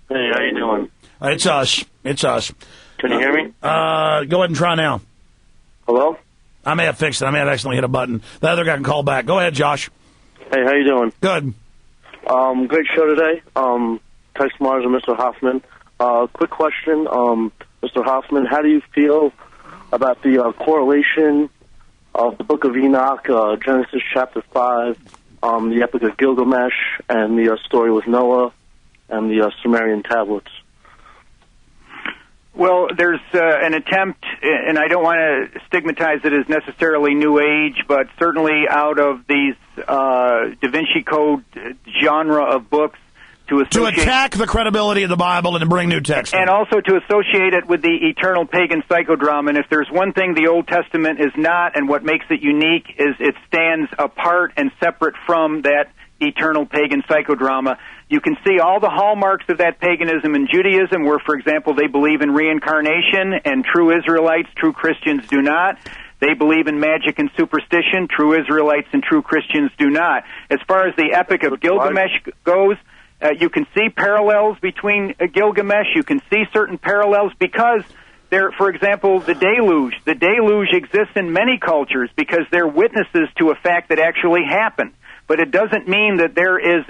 Hey, how you doing? It's us. It's us. Can you hear me? Go ahead and try now. Hello? I may have fixed it. I may have accidentally hit a button. The other guy can call back. Go ahead, Josh. Hey, how you doing? Good. Great show today. Texe Marrs and Mr. Hoffman. Quick question, Mr. Hoffman, how do you feel about the correlation of the Book of Enoch, Genesis chapter 5, the Epic of Gilgamesh, and the story with Noah, and the Sumerian tablets? Well, there's an attempt, and I don't want to stigmatize it as necessarily New Age, but certainly out of these Da Vinci Code genre of books, to attack the credibility of the Bible and to bring new text. And also to associate it with the eternal pagan psychodrama. And if there's one thing the Old Testament is not, and what makes it unique, is it stands apart and separate from that eternal pagan psychodrama. You can see all the hallmarks of that paganism in Judaism, where, for example, they believe in reincarnation, and true Israelites, true Christians do not. They believe in magic and superstition. True Israelites and true Christians do not. As far as the Epic of Gilgamesh goes, You can see parallels between Gilgamesh. You can see certain parallels because there, for example, the deluge. The deluge exists in many cultures because they're witnesses to a fact that actually happened. But it doesn't mean that there is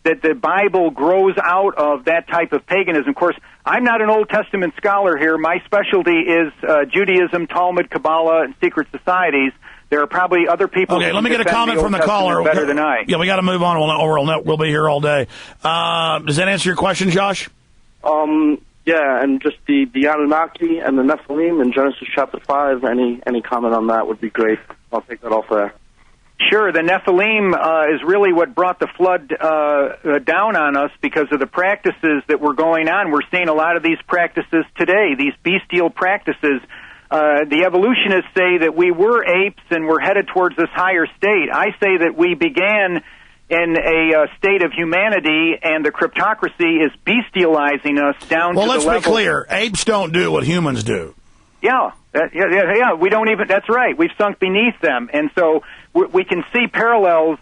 that the Bible grows out of that type of paganism. Of course, I'm not an Old Testament scholar here. My specialty is Judaism, Talmud, Kabbalah, and secret societies. There are probably other people. Okay, let me get a comment from the caller. Better than I. Yeah, we got to move on. We'll be here all day. Does that answer your question, Josh? Yeah, and just the Anunnaki and the Nephilim in Genesis chapter 5. Any comment on that would be great. I'll take that off there. Sure, the Nephilim is really what brought the flood down on us because of the practices that were going on. We're seeing a lot of these practices today, these bestial practices. The evolutionists say that we were apes and we're headed towards this higher state. I say that we began in a state of humanity, and the cryptocracy is bestializing us down to the level... Well, let's be clear. Apes don't do what humans do. Yeah. We don't even... That's right. We've sunk beneath them. And so we can see parallels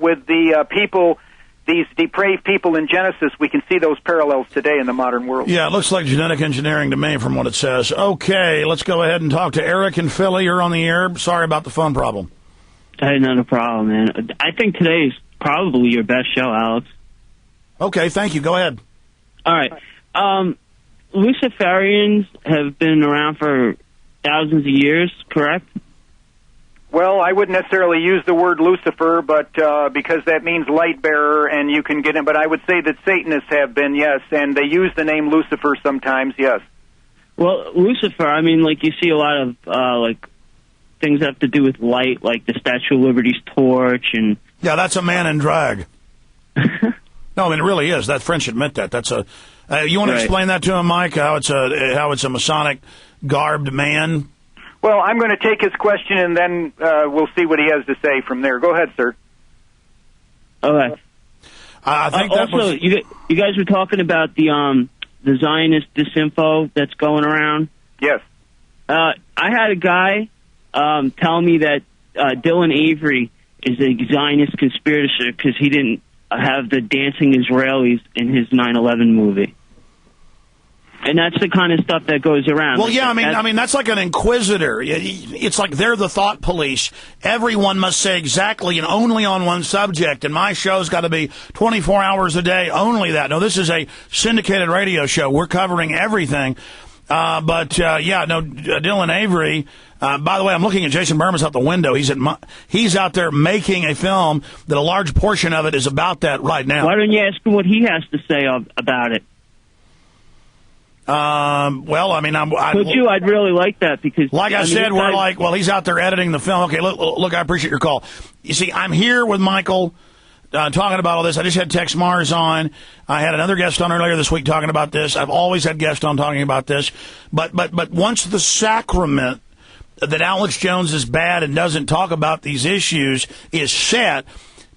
with the people... These depraved people in Genesis, we can see those parallels today in the modern world. Yeah, it looks like genetic engineering to me from what it says. Okay, let's go ahead and talk to Eric in Philly. You're on the air. Sorry about the phone problem. Hey, not a problem, man. I think today is probably your best show, Alex. Okay, thank you. Go ahead. All right. Luciferians have been around for thousands of years, correct? Well, I wouldn't necessarily use the word Lucifer, but because that means light bearer, and you can get it. But I would say that Satanists have been, yes, and they use the name Lucifer sometimes, yes. Well, Lucifer, I mean, like you see a lot of like things that have to do with light, like the Statue of Liberty's torch, and yeah, that's a man in drag. No, I mean it really is. That French admit that. That's a. You want to explain that to him, Mike? How it's a Masonic garbed man. Well, I'm going to take his question, and then we'll see what he has to say from there. Go ahead, sir. Okay. I think that also, you guys were talking about the Zionist disinfo that's going around. Yes. I had a guy tell me that Dylan Avery is a Zionist conspirator because he didn't have the dancing Israelis in his 9/11 movie. And that's the kind of stuff that goes around. Well, yeah, I mean, that's like an inquisitor. It's like they're the thought police. Everyone must say exactly and only on one subject, and my show's got to be 24 hours a day, only that. No, this is a syndicated radio show. We're covering everything. Dylan Avery, by the way, I'm looking at Jason Bermas out the window. He's out there making a film that a large portion of it is about that right now. Why don't you ask him what he has to say about it? Well, I mean, I'd really like that because, like I said, we're like, well, he's out there editing the film. Okay, look, I appreciate your call. You see, I'm here with Michael, talking about all this. I just had Texe Marrs on. I had another guest on earlier this week talking about this. I've always had guests on talking about this. But once the sacrament that Alex Jones is bad and doesn't talk about these issues is set,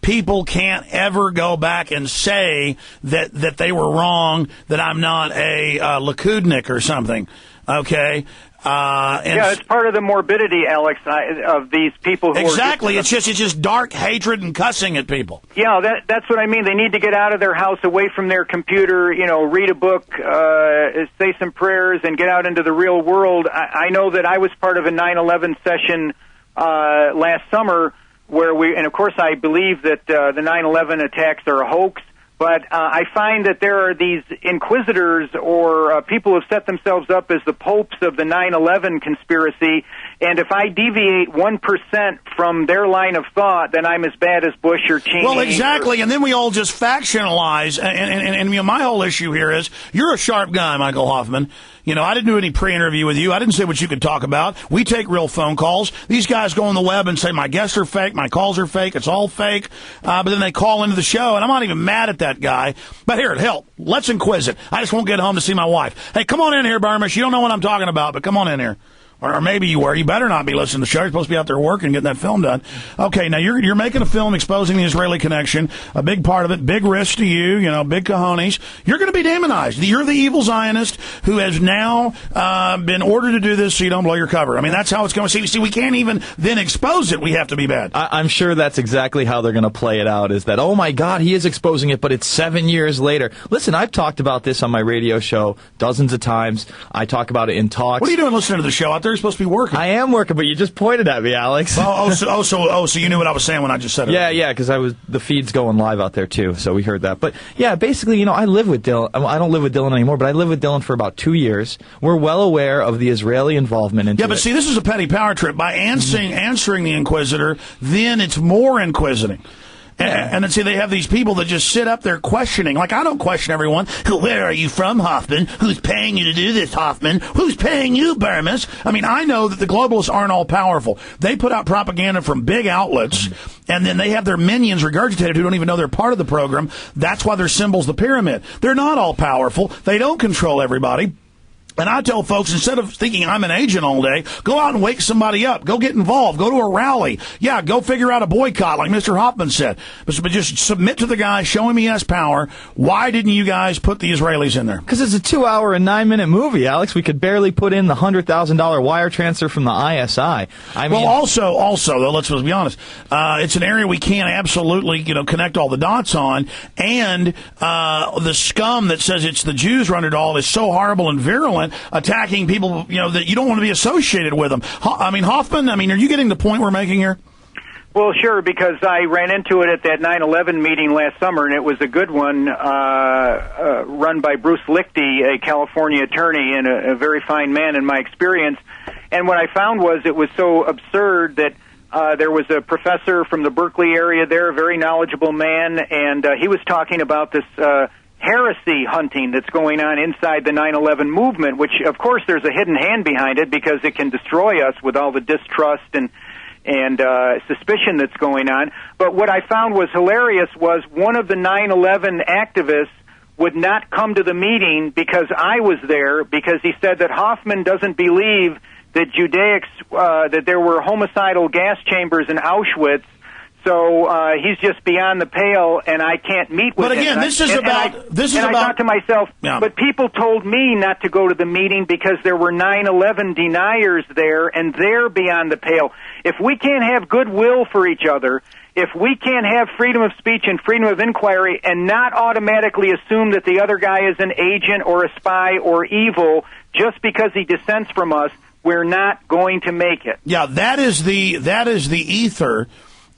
people can't ever go back and say that they were wrong, that I'm not a Lakudnik or something, okay? It's part of the morbidity, Alex, of these people who exactly. It's just dark hatred and cussing at people. Yeah, that's what I mean. They need to get out of their house, away from their computer, read a book, say some prayers, and get out into the real world. I know that I was part of a 9/11 session last summer where and of course I believe that the 9/11 attacks are a hoax, but I find that there are these inquisitors or people who have set themselves up as the popes of the 9/11 conspiracy, and if I deviate 1% from their line of thought, then I'm as bad as Bush or Cheney. Well, exactly, and then we all just factionalize, and my whole issue here is, you're a sharp guy, Michael Hoffman. I didn't do any pre-interview with you. I didn't say what you could talk about. We take real phone calls. These guys go on the web and say, my guests are fake, my calls are fake, it's all fake. But then they call into the show, and I'm not even mad at that guy. But here, hell, let's inquise it. I just won't get home to see my wife. Hey, come on in here, Bermas. You don't know what I'm talking about, but come on in here. Or maybe you were. You better not be listening to the show. You're supposed to be out there working, getting that film done. Okay, now you're making a film exposing the Israeli connection, a big part of it, big risk to you, big cojones. You're going to be demonized. You're the evil Zionist who has now been ordered to do this so you don't blow your cover. I mean, that's how it's going to see, we can't even then expose it. We have to be bad. I'm sure that's exactly how they're going to play it out, is that, oh, my God, he is exposing it, but it's 7 years later. Listen, I've talked about this on my radio show dozens of times. I talk about it in talks. What are you doing listening to the show out there? You're supposed to be working. I am working, but you just pointed at me, Alex. So you knew what I was saying when I just said it. Yeah, because the feed's going live out there too, so we heard that. But yeah, basically, I live with Dylan. I don't live with Dylan anymore, but I lived with Dylan for about 2 years. We're well aware of the Israeli involvement into it. Yeah, but see, this is a petty power trip. By answering the Inquisitor, then it's more inquisiting. And then, see, they have these people that just sit up there questioning. Like, I don't question everyone. Where are you from, Hoffman? Who's paying you to do this, Hoffman? Who's paying you, Burmis? I mean, I know that the globalists aren't all powerful. They put out propaganda from big outlets, and then they have their minions regurgitated who don't even know they're part of the program. That's why their symbol's the pyramid. They're not all powerful. They don't control everybody. And I tell folks, instead of thinking I'm an agent all day, go out and wake somebody up. Go get involved. Go to a rally. Yeah, go figure out a boycott, like Mr. Hoffman said. But just submit to the guy, show him he has power. Why didn't you guys put the Israelis in there? Because it's a 2-hour and 9-minute movie, Alex. We could barely put in the $100,000 wire transfer from the ISI. Also, though, let's be honest, it's an area we can't absolutely, connect all the dots on. And the scum that says it's the Jews run it all is so horrible and virulent, attacking people, that you don't want to be associated with them. Hoffman, are you getting the point we're making here? Well, sure, because I ran into it at that 9/11 meeting last summer, and it was a good one, run by Bruce Lichty, a California attorney and a very fine man in my experience. And what I found was it was so absurd that there was a professor from the Berkeley area there, a very knowledgeable man, and he was talking about this heresy hunting that's going on inside the 9/11 movement, which, of course, there's a hidden hand behind it because it can destroy us with all the distrust and suspicion that's going on. But what I found was hilarious was one of the 9/11 activists would not come to the meeting because I was there, because he said that Hoffman doesn't believe that Judaics, that there were homicidal gas chambers in Auschwitz. So he's just beyond the pale, and I can't meet with him. But again, I thought to myself, but people told me not to go to the meeting because there were 9/11 deniers there, and they're beyond the pale. If we can't have goodwill for each other, if we can't have freedom of speech and freedom of inquiry and not automatically assume that the other guy is an agent or a spy or evil just because he dissents from us, we're not going to make it. Yeah, that is the ether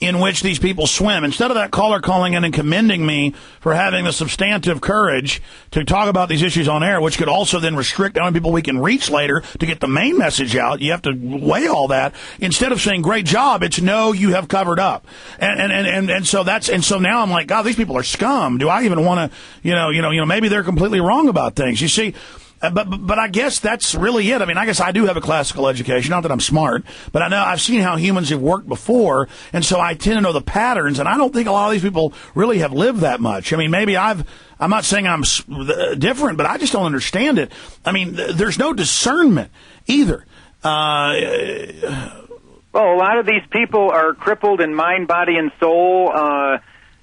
in which these people swim. Instead of that caller calling in and commending me for having the substantive courage to talk about these issues on air, which could also then restrict how many people we can reach later to get the main message out, you have to weigh all that. Instead of saying great job, it's no, you have covered up. And so now I'm like, God, these people are scum. Do I even want to, maybe they're completely wrong about things. You see, But I guess that's really it. I guess I do have a classical education. Not that I'm smart, but I know I've seen how humans have worked before, and so I tend to know the patterns. And I don't think a lot of these people really have lived that much. Maybe I'm not saying I'm different, but I just don't understand it. There's no discernment either. Well, a lot of these people are crippled in mind, body, and soul.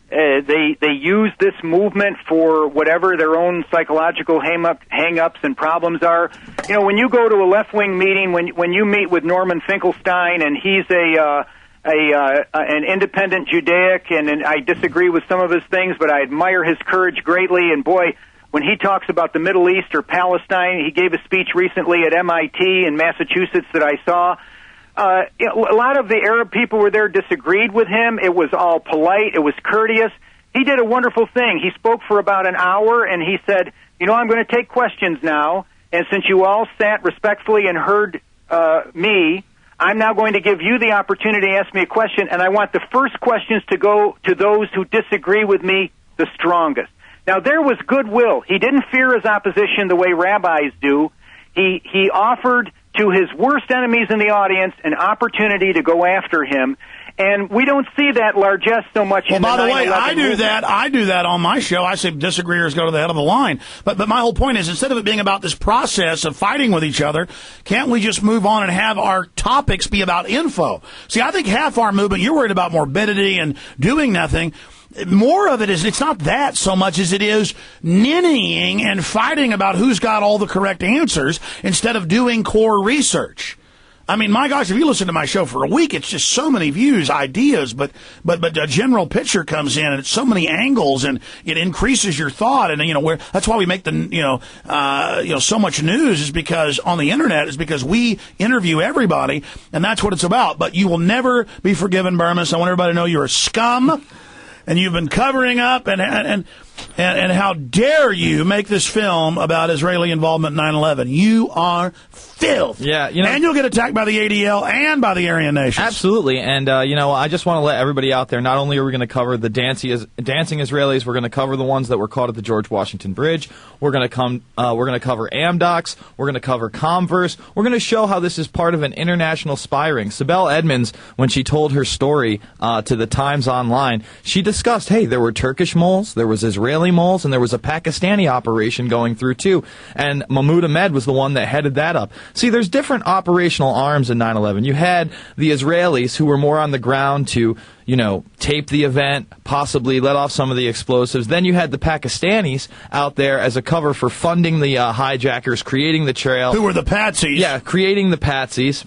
They use this movement for whatever their own psychological hang-ups and problems are. When you go to a left-wing meeting, when you meet with Norman Finkelstein, and he's an independent Judaic, and I disagree with some of his things, but I admire his courage greatly. And boy, when he talks about the Middle East or Palestine, he gave a speech recently at MIT in Massachusetts that I saw. A lot of the Arab people were there, disagreed with him. It was all polite. It was courteous. He did a wonderful thing. He spoke for about an hour, and he said, I'm going to take questions now, and since you all sat respectfully and heard me, I'm now going to give you the opportunity to ask me a question, and I want the first questions to go to those who disagree with me the strongest. Now, there was goodwill. He didn't fear his opposition the way rabbis do. He offered to his worst enemies in the audience an opportunity to go after him. And we don't see that largesse so much in the 9/11 Well, by the way, I do movement. that. I do that on my show. I say disagreeers go to the head of the line. But my whole point is, instead of it being about this process of fighting with each other, can't we just move on and have our topics be about info? See, I think half our movement, you're worried about morbidity and doing nothing. More of it is, it's not that so much as it is ninnying and fighting about who's got all the correct answers instead of doing core research. I mean, my gosh, if you listen to my show for a week, it's just so many views, ideas, but a general picture comes in, and it's so many angles, and it increases your thought. And that's why we make so much news is because on the internet is because we interview everybody, and that's what it's about. But you will never be forgiven, Burmis. I want everybody to know you're a scum, and you've been covering up, and how dare you make this film about Israeli involvement in 9/11? You are filth. Yeah, and you'll get attacked by the ADL and by the Aryan nations. Absolutely, and I just want to let everybody out there. Not only are we going to cover the dancing Israelis, we're going to cover the ones that were caught at the George Washington Bridge. We're going to cover Amdocs. We're going to cover Comverse. We're going to show how this is part of an international spy ring. Sibel Edmonds, when she told her story to the Times Online, she discussed, hey, there were Turkish moles, there was Israeli moles, and there was a Pakistani operation going through too. And Mahmoud Ahmed was the one that headed that up. See, there's different operational arms in 9/11. You had the Israelis who were more on the ground to, tape the event, possibly let off some of the explosives. Then you had the Pakistanis out there as a cover for funding the hijackers, creating the trail. Who were the patsies? Yeah, creating the patsies.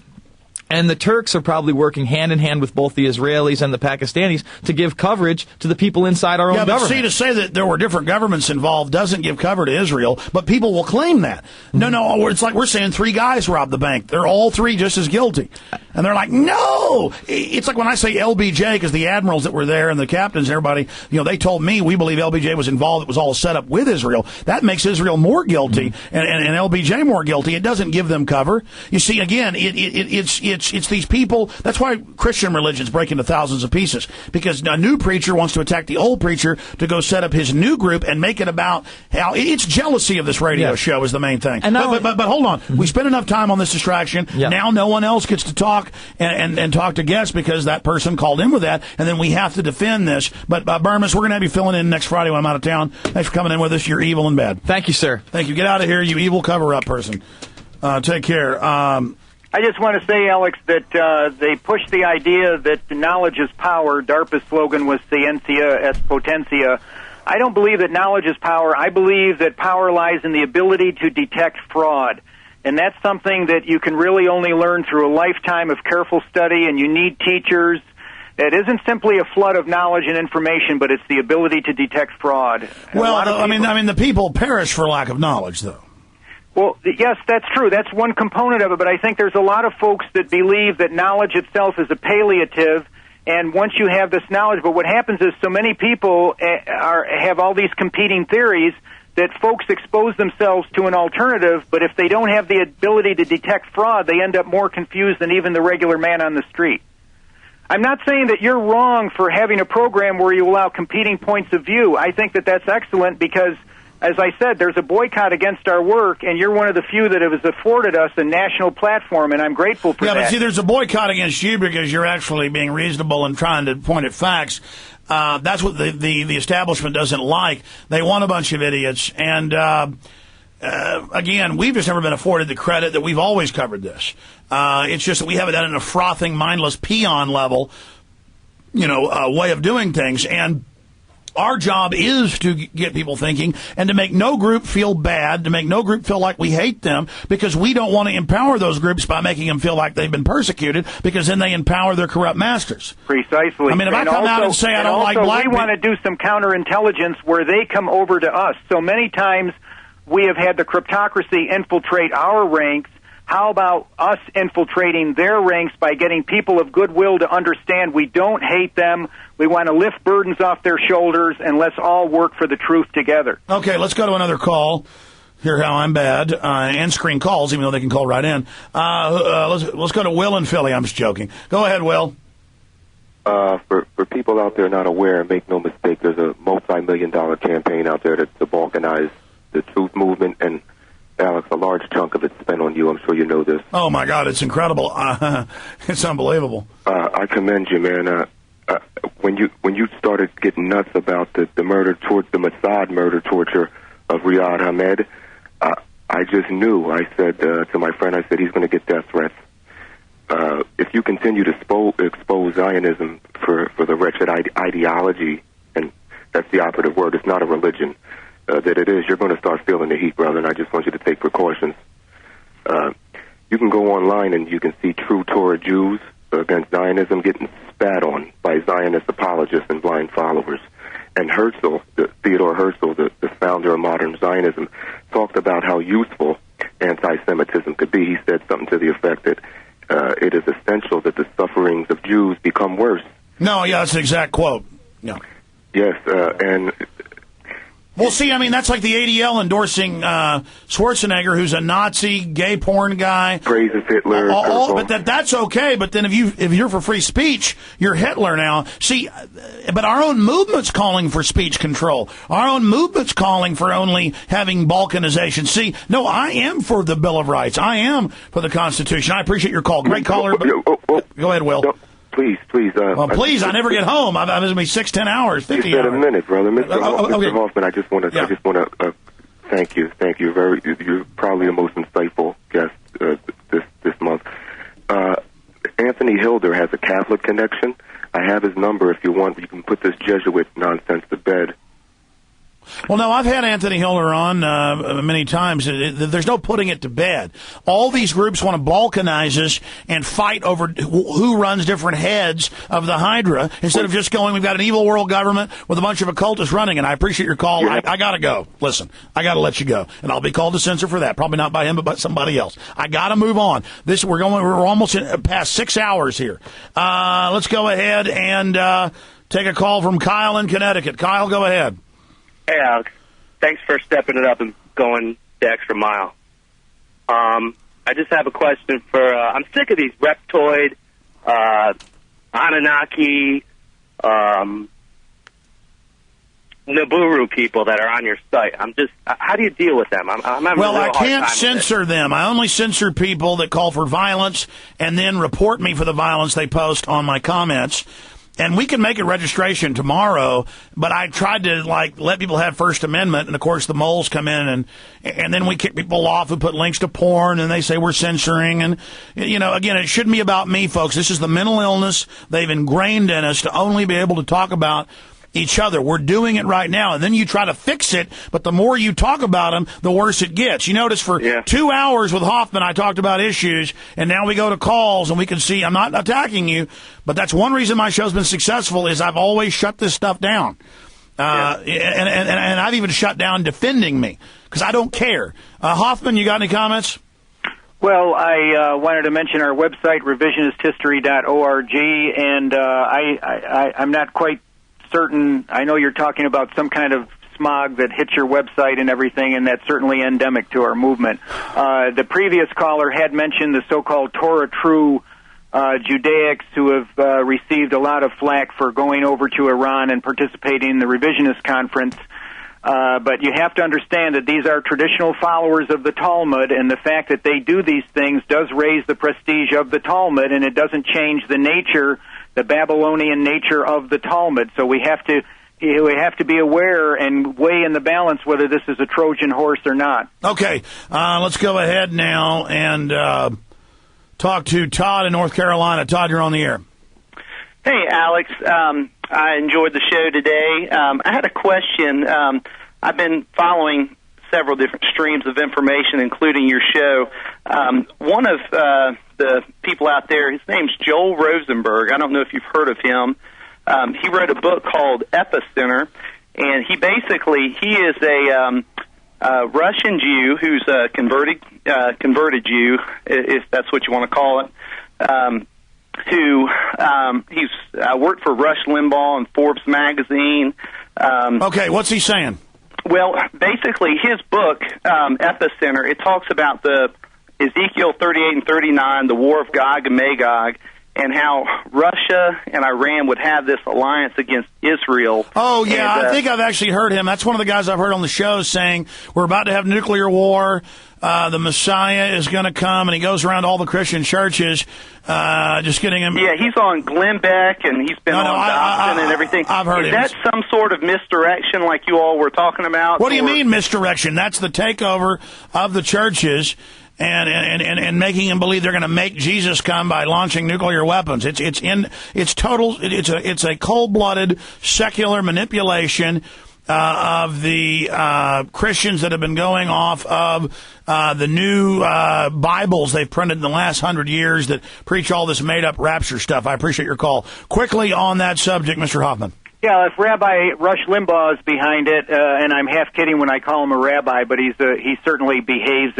And the Turks are probably working hand in hand with both the Israelis and the Pakistanis to give coverage to the people inside our own government. See, to say that there were different governments involved doesn't give cover to Israel, but people will claim that. No, it's like we're saying 3 guys robbed the bank. They're all 3 just as guilty. And they're like, no! It's like when I say LBJ, because the admirals that were there and the captains and everybody, they told me we believe LBJ was involved. It was all set up with Israel. That makes Israel more guilty and LBJ more guilty. It doesn't give them cover. You see, again, it's these people. That's why Christian religions break into thousands of pieces, because a new preacher wants to attack the old preacher to go set up his new group and make it about how it's jealousy of this radio show is the main thing. And but hold on, we spent enough time on this distraction. Now no one else gets to talk and talk to guests because that person called in with that, and then we have to defend this. But Burmis, we're going to have you filling in next Friday when I'm out of town. Thanks for coming in with us. You're evil and bad. Thank you, sir. Thank you. Get out of here, you evil cover-up person. Take care. I just want to say, Alex, that they pushed the idea that knowledge is power. DARPA's slogan was Scientia et Potentia. I don't believe that knowledge is power. I believe that power lies in the ability to detect fraud. And that's something that you can really only learn through a lifetime of careful study, and you need teachers. It isn't simply a flood of knowledge and information, but it's the ability to detect fraud. Well, I mean, the people perish for lack of knowledge, though. Well, yes, that's true. That's one component of it, but I think there's a lot of folks that believe that knowledge itself is a palliative, and once you have this knowledge, but what happens is so many people have all these competing theories that folks expose themselves to an alternative, but if they don't have the ability to detect fraud, they end up more confused than even the regular man on the street. I'm not saying that you're wrong for having a program where you allow competing points of view. I think that that's excellent because, as I said, there's a boycott against our work, and you're one of the few that has afforded us a national platform, and I'm grateful for that. Yeah, but see, there's a boycott against you because you're actually being reasonable and trying to point at facts. That's what the establishment doesn't like. They want a bunch of idiots, and again, we've just never been afforded the credit that we've always covered this. It's just that we haven't done it in a frothing, mindless, peon level, way of doing things, and our job is to get people thinking and to make no group feel bad, to make no group feel like we hate them, because we don't want to empower those groups by making them feel like they've been persecuted, because then they empower their corrupt masters. Precisely. I mean, if I come out and say I don't like black people, we want to do some counterintelligence where they come over to us. So many times we have had the cryptocracy infiltrate our ranks. How about us infiltrating their ranks by getting people of goodwill to understand we don't hate them, we want to lift burdens off their shoulders, and let's all work for the truth together. Okay, let's go to another call. Hear how I'm bad. And screen calls, even though they can call right in. Let's go to Will in Philly. I'm just joking. Go ahead, Will. For people out there not aware, make no mistake, there's a multi-million-dollar campaign out there to balkanize the truth movement, and Alex, a large chunk of it's spent on you. I'm sure you know this. Oh, my God, it's incredible. It's unbelievable. I commend you, man. When you started getting nuts about the murder towards the Mossad murder torture of Riyad Ahmed, I just knew. I said to my friend, I said, he's going to get death threats. If you continue to expose Zionism for the wretched ideology, and that's the operative word, it's not a religion, that it is, you're going to start feeling the heat, brother, and I just want you to take precautions. You can go online and you can see true Torah Jews against Zionism getting spat on by Zionist apologists and blind followers. And Herzl, Theodore Herzl, the founder of modern Zionism, talked about how useful anti-Semitism could be. He said something to the effect that it is essential that the sufferings of Jews become worse. No, yeah, that's the exact quote. No. Yes, and... Well, see, I mean, that's like the ADL endorsing Schwarzenegger, who's a Nazi, gay porn guy. Praises Hitler. But that's okay. But then if you're for free speech, you're Hitler now. See, but our own movement's calling for speech control. Our own movement's calling for only having balkanization. See, no, I am for the Bill of Rights. I am for the Constitution. I appreciate your call. Great caller. Go ahead, Will. No. Please. Please, I never get home. I'm going to be 6-10 hours, 50 you said hours. a minute, brother. Mr. Okay. Hoffman, I just want to thank you. You're probably the most insightful guest this month. Anthony Hilder has a Catholic connection. I have his number if you want. You can put this Jesuit nonsense to bed. Well, no, I've had Anthony Hilder on many times. There's no putting it to bed. All these groups want to balkanize us and fight over who runs different heads of the Hydra instead of just going, we've got an evil world government with a bunch of occultists running, and I appreciate your call. I got to go. Listen, I got to let you go, and I'll be called to censor for that. Probably not by him, but by somebody else. I got to move on. We're almost past 6 hours here. Let's go ahead and take a call from Kyle in Connecticut. Kyle, go ahead. Hey, Alex. Thanks for stepping it up and going the extra mile. I just have a question for... I'm sick of these reptoid, Anunnaki, Nibiru people that are on your site. How do you deal with them? I'm having a real hard can't time censor them. I only censor people that call for violence and then report me for the violence they post on my comments. And we can make a registration tomorrow, but I tried to let people have First Amendment, and of course the moles come in, and then we kick people off who put links to porn, and they say we're censoring, and again, it shouldn't be about me, folks. This is the mental illness they've ingrained in us to only be able to talk about each other. We're doing it right now, and then you try to fix it, but the more you talk about them, the worse it gets. You notice for 2 hours with Hoffman, I talked about issues, and now we go to calls, and we can see I'm not attacking you, but that's one reason my show's been successful is I've always shut this stuff down. And I've even shut down defending me, because I don't care. Hoffman, you got any comments? Well, I wanted to mention our website, revisionisthistory.org, and I'm not quite certain. I know you're talking about some kind of smog that hits your website and everything, and that's certainly endemic to our movement. The previous caller had mentioned the so-called Torah True Judaics who have received a lot of flack for going over to Iran and participating in the revisionist conference. But you have to understand that these are traditional followers of the Talmud, and the fact that they do these things does raise the prestige of the Talmud, and it doesn't change the nature, the Babylonian nature of the Talmud. So we have to be aware and weigh in the balance whether this is a Trojan horse or not. Okay, let's go ahead now and talk to Todd in North Carolina. Todd, you're on the air. Hey, Alex. I enjoyed the show today. I had a question. I've been following several different streams of information, including your show. One of the people out there, his name's Joel Rosenberg. I don't know if you've heard of him. He wrote a book called Epicenter, and he is a Russian Jew who's a converted Jew, if that's what you want to call it. He's worked for Rush Limbaugh and Forbes magazine. Okay, what's he saying? Well, basically, his book, Epicenter, it talks about the Ezekiel 38 and 39, the war of Gog and Magog, and how Russia and Iran would have this alliance against Israel. Oh, yeah, And, I think I've actually heard him. That's one of the guys I've heard on the show saying we're about to have nuclear war. The Messiah is going to come, and he goes around all the Christian churches, just getting him. Yeah, he's on Glenn Beck, and he's been on Dobson and everything. I've heard Is him. that some sort of misdirection like you all were talking about? What do you mean misdirection? That's the takeover of the churches and making them believe they're going to make Jesus come by launching nuclear weapons. It's a cold-blooded secular manipulation of the Christians that have been going off of the new Bibles they've printed in the last 100 years that preach all this made-up rapture stuff. I appreciate your call. Quickly on that subject, Mr. Hoffman. Yeah, if Rabbi Rush Limbaugh is behind it, and I'm half kidding when I call him a rabbi, but he certainly behaves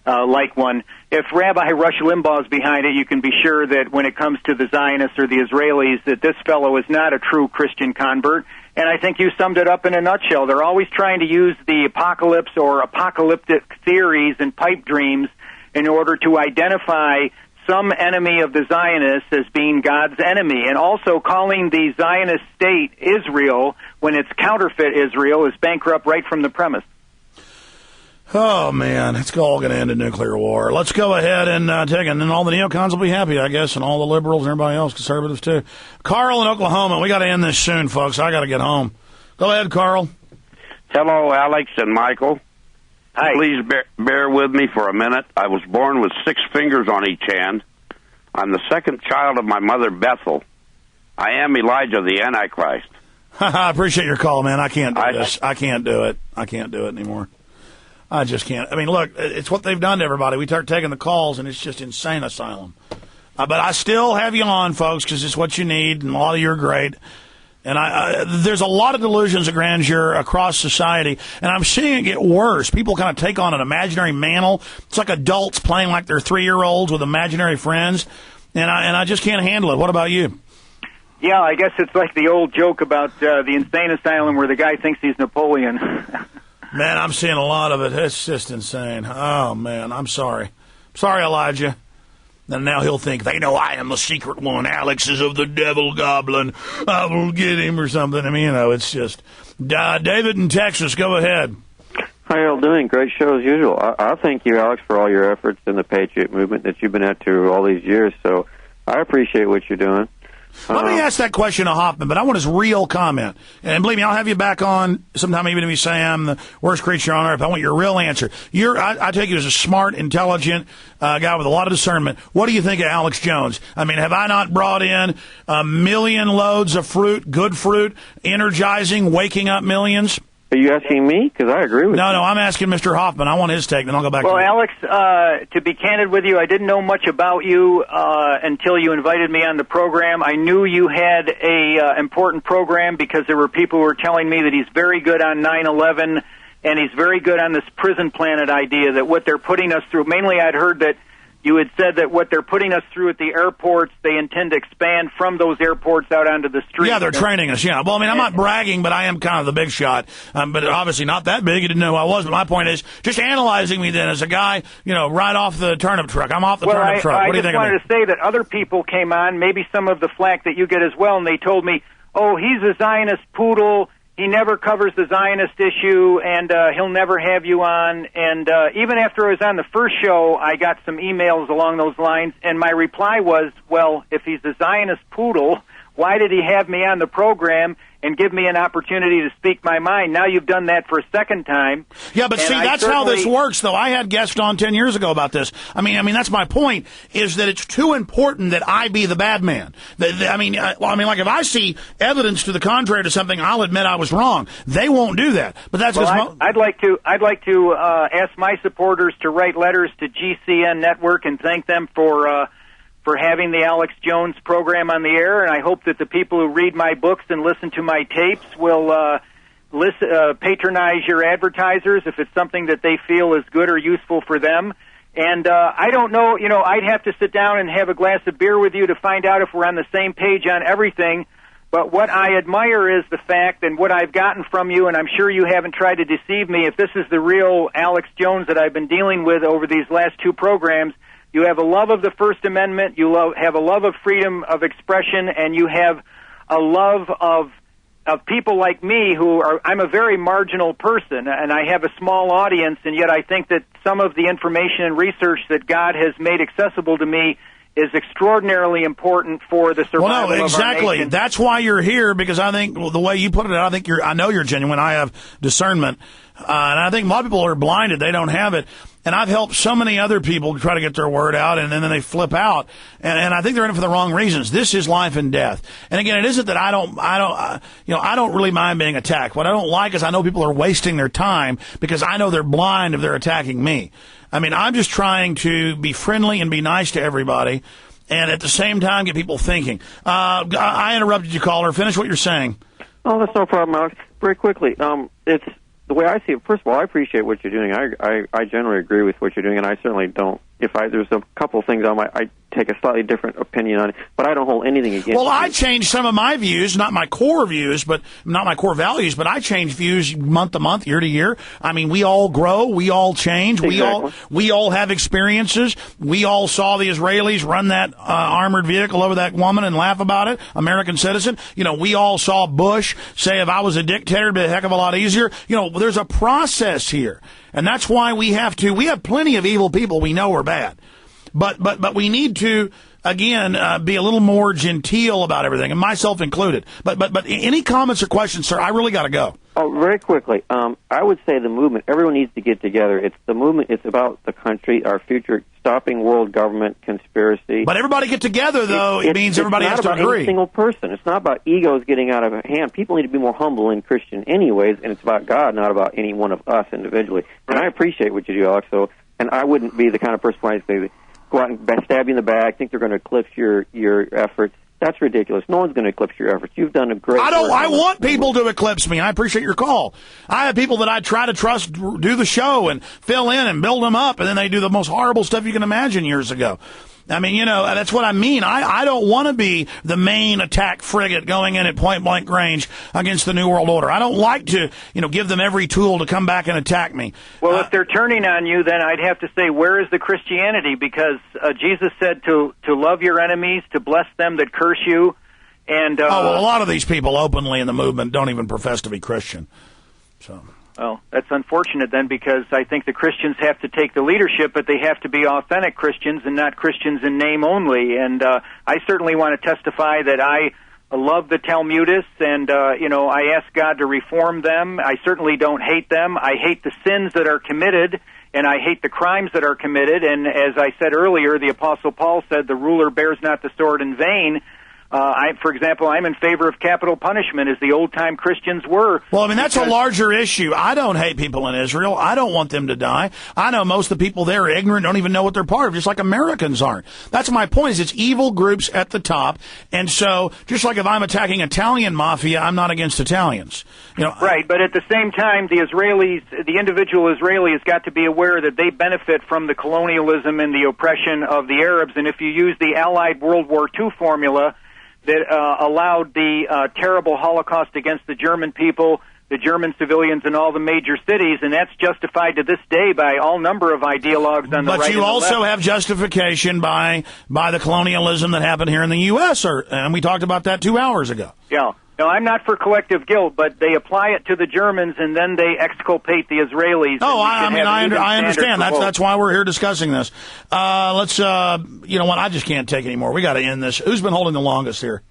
like one. If Rabbi Rush Limbaugh is behind it, you can be sure that when it comes to the Zionists or the Israelis, that this fellow is not a true Christian convert. And I think you summed it up in a nutshell. They're always trying to use the apocalypse or apocalyptic theories and pipe dreams in order to identify some enemy of the Zionists as being God's enemy, and also calling the Zionist state Israel when it's counterfeit Israel is bankrupt right from the premise. Oh, man, it's all going to end in nuclear war. Let's go ahead and take it, and then all the neocons will be happy, I guess, and all the liberals and everybody else, conservatives too. Carl in Oklahoma, we got to end this soon, folks. I got to get home. Go ahead, Carl. Hello, Alex and Michael. Hi. Please bear with me for a minute. I was born with 6 fingers on each hand. I'm the second child of my mother, Bethel. I am Elijah, the Antichrist. I appreciate your call, man. I can't do this. I can't do it. I can't do it anymore. I just can't. I mean, look, it's what they've done to everybody. We start taking the calls, and it's just insane asylum. But I still have you on, folks, because it's what you need, and a lot of you are great. And there's a lot of delusions of grandeur across society, and I'm seeing it get worse. People kind of take on an imaginary mantle. It's like adults playing like they're 3-year-olds with imaginary friends, and I just can't handle it. What about you? Yeah, I guess it's like the old joke about the insane asylum where the guy thinks he's Napoleon. Man, I'm seeing a lot of it. It's just insane. Oh, man, I'm sorry. Sorry, Elijah. And now he'll think, they know I am the secret one. Alex is of the devil goblin. I will get him or something. I mean, it's just... David in Texas, go ahead. How are y'all doing? Great show as usual. I thank you, Alex, for all your efforts in the Patriot movement that you've been at through all these years, so I appreciate what you're doing. Let me ask that question to Hoffman, but I want his real comment. And believe me, I'll have you back on sometime, even if you say I'm the worst creature on earth. I want your real answer. I take you as a smart, intelligent guy with a lot of discernment. What do you think of Alex Jones? I mean, have I not brought in 1 million loads of fruit, good fruit, energizing, waking up millions? Are you asking me? Because I agree with you. No, I'm asking Mr. Hoffman. I want his take, then I'll go back to you. Well, Alex, to be candid with you, I didn't know much about you until you invited me on the program. I knew you had a important program because there were people who were telling me that he's very good on 9/11 and he's very good on this prison planet idea, that what they're putting us through. Mainly I'd heard that you had said that what they're putting us through at the airports, they intend to expand from those airports out onto the streets. Yeah, they're training us, yeah. Well, I mean, I'm not bragging, but I am kind of the big shot. But obviously not that big. You didn't know who I was. But my point is, just analyzing me then as a guy, right off the turnip truck. I'm off the turnip truck. What do you think of me? I just wanted to say that other people came on, maybe some of the flack that you get as well, and they told me, oh, he's a Zionist poodle. He never covers the Zionist issue, and he'll never have you on. And even after I was on the first show, I got some emails along those lines, and my reply was, well, if he's a Zionist poodle, why did he have me on the program and give me an opportunity to speak my mind? Now you've done that for a second time. Yeah, but see, that's how this works, though. I had guests on 10 years ago about this. I mean, that's my point, is that it's too important that I be the bad man. I mean, like if I see evidence to the contrary to something, I'll admit I was wrong. They won't do that. But that's because I'd like to ask my supporters to write letters to GCN Network and thank them for having the Alex Jones program on the air, and I hope that the people who read my books and listen to my tapes will patronize your advertisers if it's something that they feel is good or useful for them. And I don't know, I'd have to sit down and have a glass of beer with you to find out if we're on the same page on everything. But what I admire is the fact, and what I've gotten from you, and I'm sure you haven't tried to deceive me, if this is the real Alex Jones that I've been dealing with over these last 2 programs, You have a love of the First Amendment. You have a love of freedom of expression, and you have a love of people like me I'm a very marginal person, and I have a small audience, and yet I think that some of the information and research that God has made accessible to me is extraordinarily important for the survival Well, no, exactly. of our nation. That's why you're here, because I think the way you put it, I know you're genuine. I have discernment, and I think a lot of people are blinded. They don't have it. And I've helped so many other people try to get their word out, and then they flip out. And I think they're in it for the wrong reasons. This is life and death. And again, it isn't that I don't really mind being attacked. What I don't like is I know people are wasting their time because I know they're blind if they're attacking me. I mean, I'm just trying to be friendly and be nice to everybody, and at the same time get people thinking. I interrupted you, caller. Finish what you're saying. Oh, that's no problem, Alex. Very quickly, it's the way I see it. First of all, I appreciate what you're doing. I generally agree with what you're doing, and I certainly don't. There's a couple things I take a slightly different opinion on it, but I don't hold anything against. Well, I change some of my views, not my core views, but not my core values, but I change views month to month, year to year. I mean, we all grow, we all change, exactly. we all have experiences. We all saw the Israelis run that armored vehicle over that woman and laugh about it, American citizen. You know, we all saw Bush say, if I was a dictator, it'd be a heck of a lot easier. You know, there's a process here. And that's why we have plenty of evil people we know are bad. But we need to, again, be a little more genteel about everything, and myself included. But any comments or questions, sir? I really got to go. Oh, very quickly. I would say the movement, everyone needs to get together. It's the movement. It's about the country, our future, stopping world government conspiracy. But everybody get together, though. It means everybody has to agree. It's not about any single person. It's not about egos getting out of hand. People need to be more humble and Christian anyways, and it's about God, not about any one of us individually. And I appreciate what you do, Alex. And I wouldn't be the kind of person who might say, go out and stab you in the back, think they're going to eclipse your efforts. That's ridiculous. No one's going to eclipse your efforts. You've done a great work. I want people to eclipse me. I appreciate your call. I have people that I try to trust do the show and fill in and build them up, and then they do the most horrible stuff you can imagine years ago. I mean, you know, that's what I mean. I don't want to be the main attack frigate going in at point-blank range against the New World Order. I don't like to, give them every tool to come back and attack me. Well, if they're turning on you, then I'd have to say, where is the Christianity? Because Jesus said to love your enemies, to bless them that curse you. And a lot of these people openly in the movement don't even profess to be Christian. So... Well, that's unfortunate then, because I think the Christians have to take the leadership, but they have to be authentic Christians and not Christians in name only. And I certainly want to testify that I love the Talmudists, and, I ask God to reform them. I certainly don't hate them. I hate the sins that are committed, and I hate the crimes that are committed. And as I said earlier, the Apostle Paul said, the ruler bears not the sword in vain. For example, I'm in favor of capital punishment, as the old-time Christians were. Well, I mean, that's a larger issue. I don't hate people in Israel. I don't want them to die. I know most of the people there are ignorant, don't even know what they're part of, just like Americans aren't. That's my point, is it's evil groups at the top. And so, just like if I'm attacking Italian mafia, I'm not against Italians. Right, but at the same time, the individual Israeli has got to be aware that they benefit from the colonialism and the oppression of the Arabs. And if you use the Allied World War II formula that allowed the terrible Holocaust against the German people, the German civilians in all the major cities, and that's justified to this day by all number of ideologues on the right and the left. But you also have justification by the colonialism that happened here in the U.S., and we talked about that 2 hours ago. Yeah. No, I'm not for collective guilt, but they apply it to the Germans, and then they exculpate the Israelis. Oh, I understand. That's why we're here discussing this. Let's, you know what, I just can't take anymore. We got to end this. Who's been holding the longest here?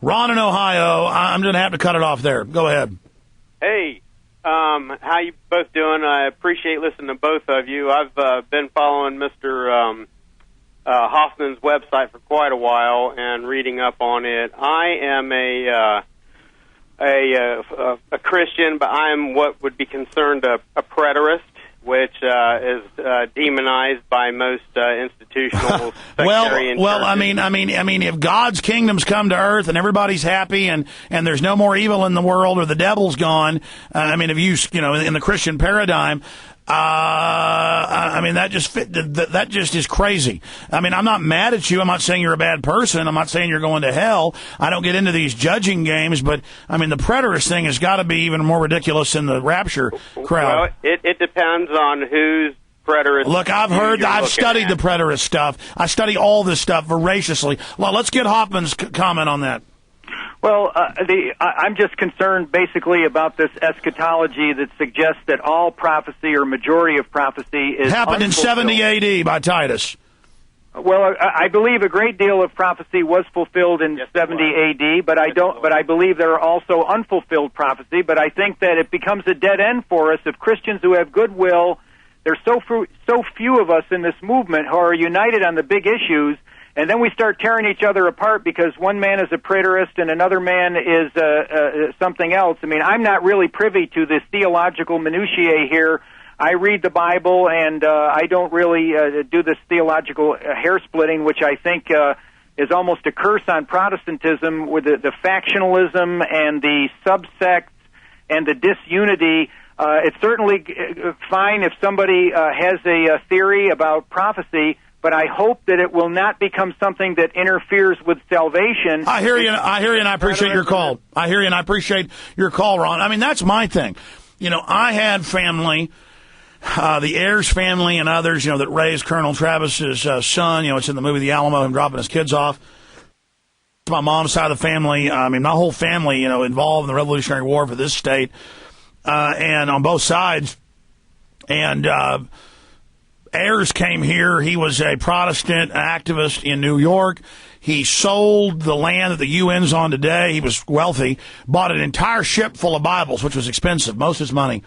Ron in Ohio. I'm going to have to cut it off there. Go ahead. Hey, how you both doing? I appreciate listening to both of you. I've been following Mr. Hoffman's website for quite a while and reading up on it. I am a Christian, but I'm what would be considered a preterist, which is demonized by most institutional sectarian well, churches. I mean, if God's kingdom's come to earth and everybody's happy and there's no more evil in the world, or the devil's gone, if you know, in the Christian paradigm. That just is crazy. I mean, I'm not mad at you. I'm not saying you're a bad person. I'm not saying you're going to hell. I don't get into these judging games, but I mean, the preterist thing has got to be even more ridiculous than the rapture crowd. Well, it depends on who's preterist. Look, I've studied the preterist stuff. I study all this stuff voraciously. Well, let's get Hoffman's comment on that. Well, I'm just concerned basically about this eschatology that suggests that all prophecy or majority of prophecy is happened in 70 A.D. by Titus. Well, I believe a great deal of prophecy was fulfilled in 70 A.D., but I believe there are also unfulfilled prophecy. But I think that it becomes a dead end for us if Christians who have goodwill. There's so few of us in this movement who are united on the big issues. And then we start tearing each other apart because one man is a preterist and another man is something else. I mean, I'm not really privy to this theological minutiae here. I read the Bible, and I don't really do this theological hair-splitting, which I think is almost a curse on Protestantism with the factionalism and the subsects and the disunity. It's certainly fine if somebody has a theory about prophecy, but I hope that it will not become something that interferes with salvation. I hear you, and I appreciate your call. I hear you, and I appreciate your call, Ron. I mean, that's my thing. You know, I had family, the Ayers family and others, that raised Colonel Travis's son. It's in the movie The Alamo, him dropping his kids off. My mom's side of the family, my whole family, involved in the Revolutionary War for this state, and on both sides. And Ayers came here. He was a Protestant activist in New York. He sold the land that the UN's on today. He was wealthy, bought an entire ship full of Bibles, which was expensive, most of his money.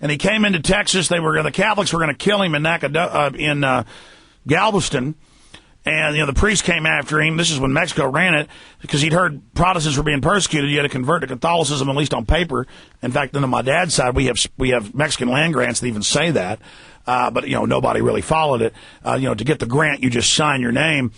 And he came into Texas. The Catholics were going to kill him in Galveston. And, the priest came after him. This is when Mexico ran it because he'd heard Protestants were being persecuted. You had to convert to Catholicism, at least on paper. In fact, then on my dad's side, we have Mexican land grants that even say that. But nobody really followed it. To get the grant, you just sign your name.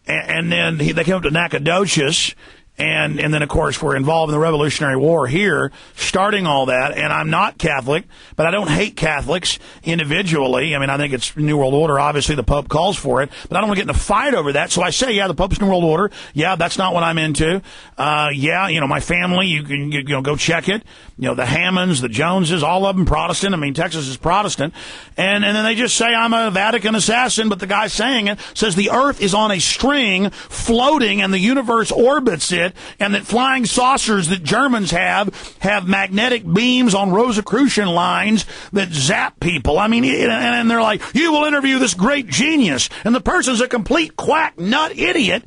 And then they came up to Nacogdoches. And then, of course, we're involved in the Revolutionary War here, starting all that. And I'm not Catholic, but I don't hate Catholics individually. I think it's New World Order. Obviously, the Pope calls for it. But I don't want to get in a fight over that. So I say, yeah, the Pope's New World Order. Yeah, that's not what I'm into. My family, you can go check it. The Hammonds, the Joneses, all of them Protestant. Texas is Protestant. And then they just say I'm a Vatican assassin. But the guy saying it says the earth is on a string floating and the universe orbits it. And that flying saucers that Germans have magnetic beams on Rosicrucian lines that zap people. And they're like, you will interview this great genius. And the person's a complete quack, nut idiot,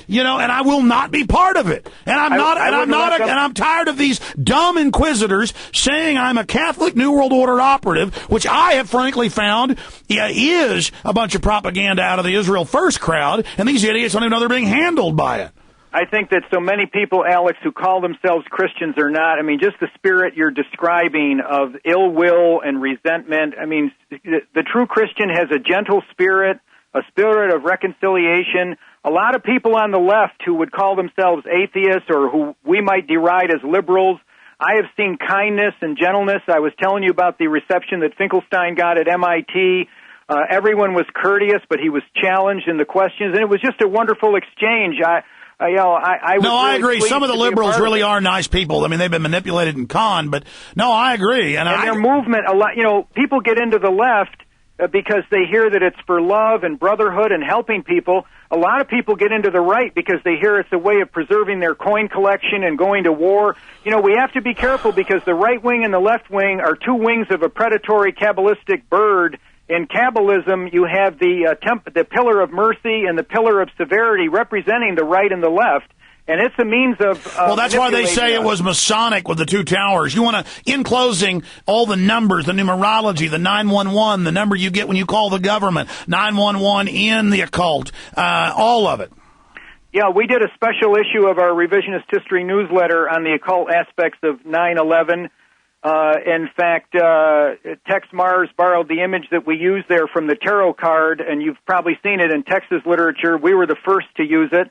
and I will not be part of it. And I'm tired of these dumb inquisitors saying I'm a Catholic New World Order operative, which I have frankly found is a bunch of propaganda out of the Israel First crowd. And these idiots don't even know they're being handled by it. I think that so many people, Alex, who call themselves Christians are not. Just the spirit you're describing of ill will and resentment. The true Christian has a gentle spirit, a spirit of reconciliation. A lot of people on the left who would call themselves atheists or who we might deride as liberals, I have seen kindness and gentleness. I was telling you about the reception that Finkelstein got at MIT. Everyone was courteous, but he was challenged in the questions, and it was just a wonderful exchange. I agree. Some of the liberals really are nice people. They've been manipulated and conned, but no, I agree. And their movement, people get into the left because they hear that it's for love and brotherhood and helping people. A lot of people get into the right because they hear it's a way of preserving their coin collection and going to war. We have to be careful because the right wing and the left wing are two wings of a predatory Kabbalistic bird. In Kabbalism, you have the pillar of mercy and the pillar of severity representing the right and the left, and it's a means of well, that's why they say it was Masonic with the two towers. You want to, in closing, all the numbers, the numerology, the 911, the number you get when you call the government, 911 in the occult, all of it. Yeah, we did a special issue of our Revisionist History newsletter on the occult aspects of 9/11. In fact, Texe Marrs borrowed the image that we use there from the tarot card, and you've probably seen it in Texas literature. We were the first to use it,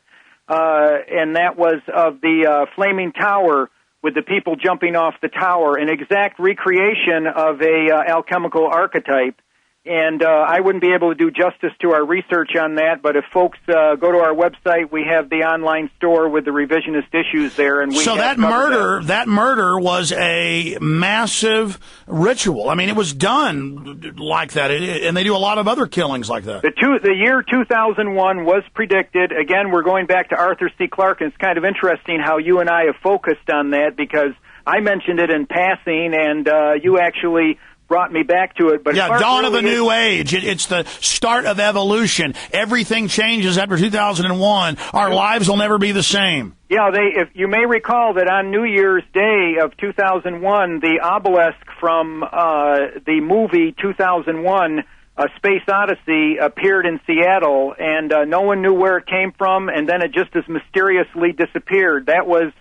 and that was of the flaming tower with the people jumping off the tower, an exact recreation of a alchemical archetype. And I wouldn't be able to do justice to our research on that, but if folks go to our website, we have the online store with the revisionist issues there. And so that murder was a massive ritual. I mean, it was done like that, and they do a lot of other killings like that. The year 2001 was predicted. Again, we're going back to Arthur C. Clarke, and it's kind of interesting how you and I have focused on that, because I mentioned it in passing, and you actually brought me back to it. But yeah, dawn of a new age. It's the start of evolution. Everything changes after 2001. Our lives will never be the same. Yeah, if you may recall that on New Year's Day of 2001, the obelisk from the movie 2001, Space Odyssey, appeared in Seattle, and no one knew where it came from, and then it just as mysteriously disappeared. That was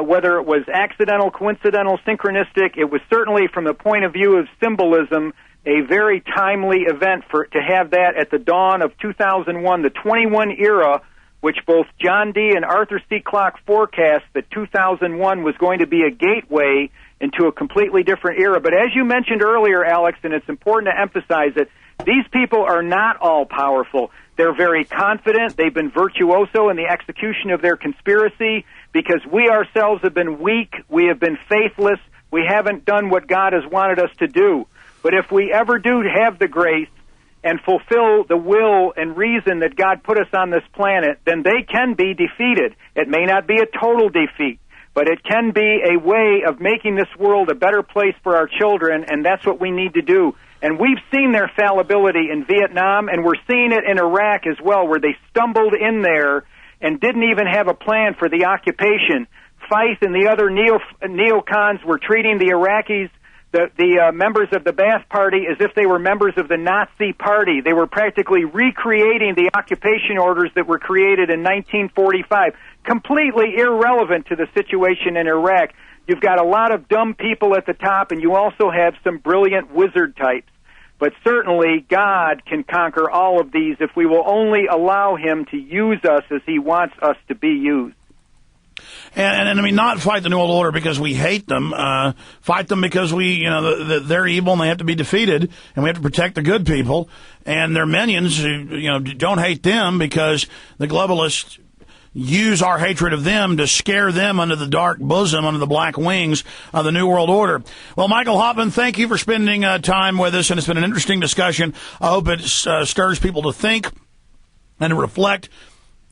whether it was accidental, coincidental, synchronistic, it was certainly, from the point of view of symbolism, a very timely event to have that at the dawn of 2001, the 21 era, which both John D. and Arthur C. Clarke forecast that 2001 was going to be a gateway into a completely different era. But as you mentioned earlier, Alex, and it's important to emphasize it, these people are not all powerful. They're very confident. They've been virtuoso in the execution of their conspiracy, because we ourselves have been weak, we have been faithless, we haven't done what God has wanted us to do. But if we ever do have the grace and fulfill the will and reason that God put us on this planet, then they can be defeated. It may not be a total defeat, but it can be a way of making this world a better place for our children, and that's what we need to do. And we've seen their fallibility in Vietnam, and we're seeing it in Iraq as well, where they stumbled in there and didn't even have a plan for the occupation. Feith and the other neocons were treating the Iraqis, the members of the Ba'ath Party, as if they were members of the Nazi Party. They were practically recreating the occupation orders that were created in 1945, completely irrelevant to the situation in Iraq. You've got a lot of dumb people at the top, and you also have some brilliant wizard types. But certainly God can conquer all of these if we will only allow him to use us as he wants us to be used. And I mean, not fight the New World Order because we hate them. Fight them because they're evil and they have to be defeated, and we have to protect the good people and their minions who, don't hate them, because the globalists use our hatred of them to scare them under the dark bosom, under the black wings of the New World Order. Well, Michael Hoffman, thank you for spending time with us, and it's been an interesting discussion. I hope it stirs people to think and to reflect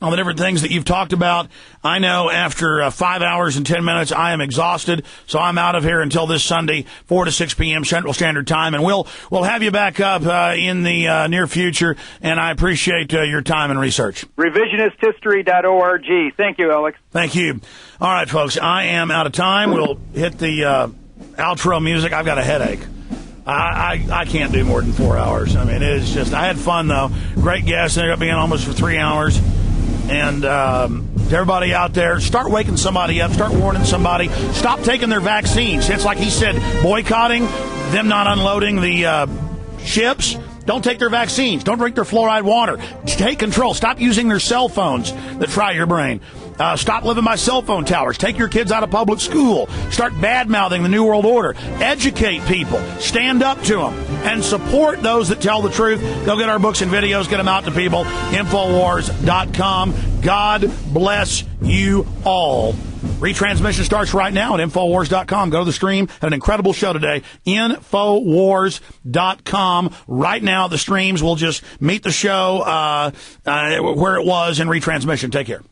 on the different things that you've talked about. I know after 5 hours and 10 minutes, I am exhausted, so I'm out of here until this Sunday, 4 to 6 p.m. Central Standard Time, and we'll have you back up in the near future, and I appreciate your time and research. Revisionisthistory.org. Thank you, Alex. Thank you. All right, folks, I am out of time. We'll hit the outro music. I've got a headache. I can't do more than 4 hours. I mean, it is just, I had fun, though. Great guests. Ended up being almost for 3 hours. And to everybody out there, start waking somebody up. Start warning somebody. Stop taking their vaccines. It's like he said, boycotting, them not unloading the ships. Don't take their vaccines. Don't drink their fluoride water. Take control. Stop using their cell phones that fry your brain. Stop living by cell phone towers. Take your kids out of public school. Start bad-mouthing the New World Order. Educate people. Stand up to them. And support those that tell the truth. Go get our books and videos. Get them out to people. Infowars.com. God bless you all. Retransmission starts right now at Infowars.com. Go to the stream. Had an incredible show today. Infowars.com. Right now, the streams will just meet the show where it was in retransmission. Take care.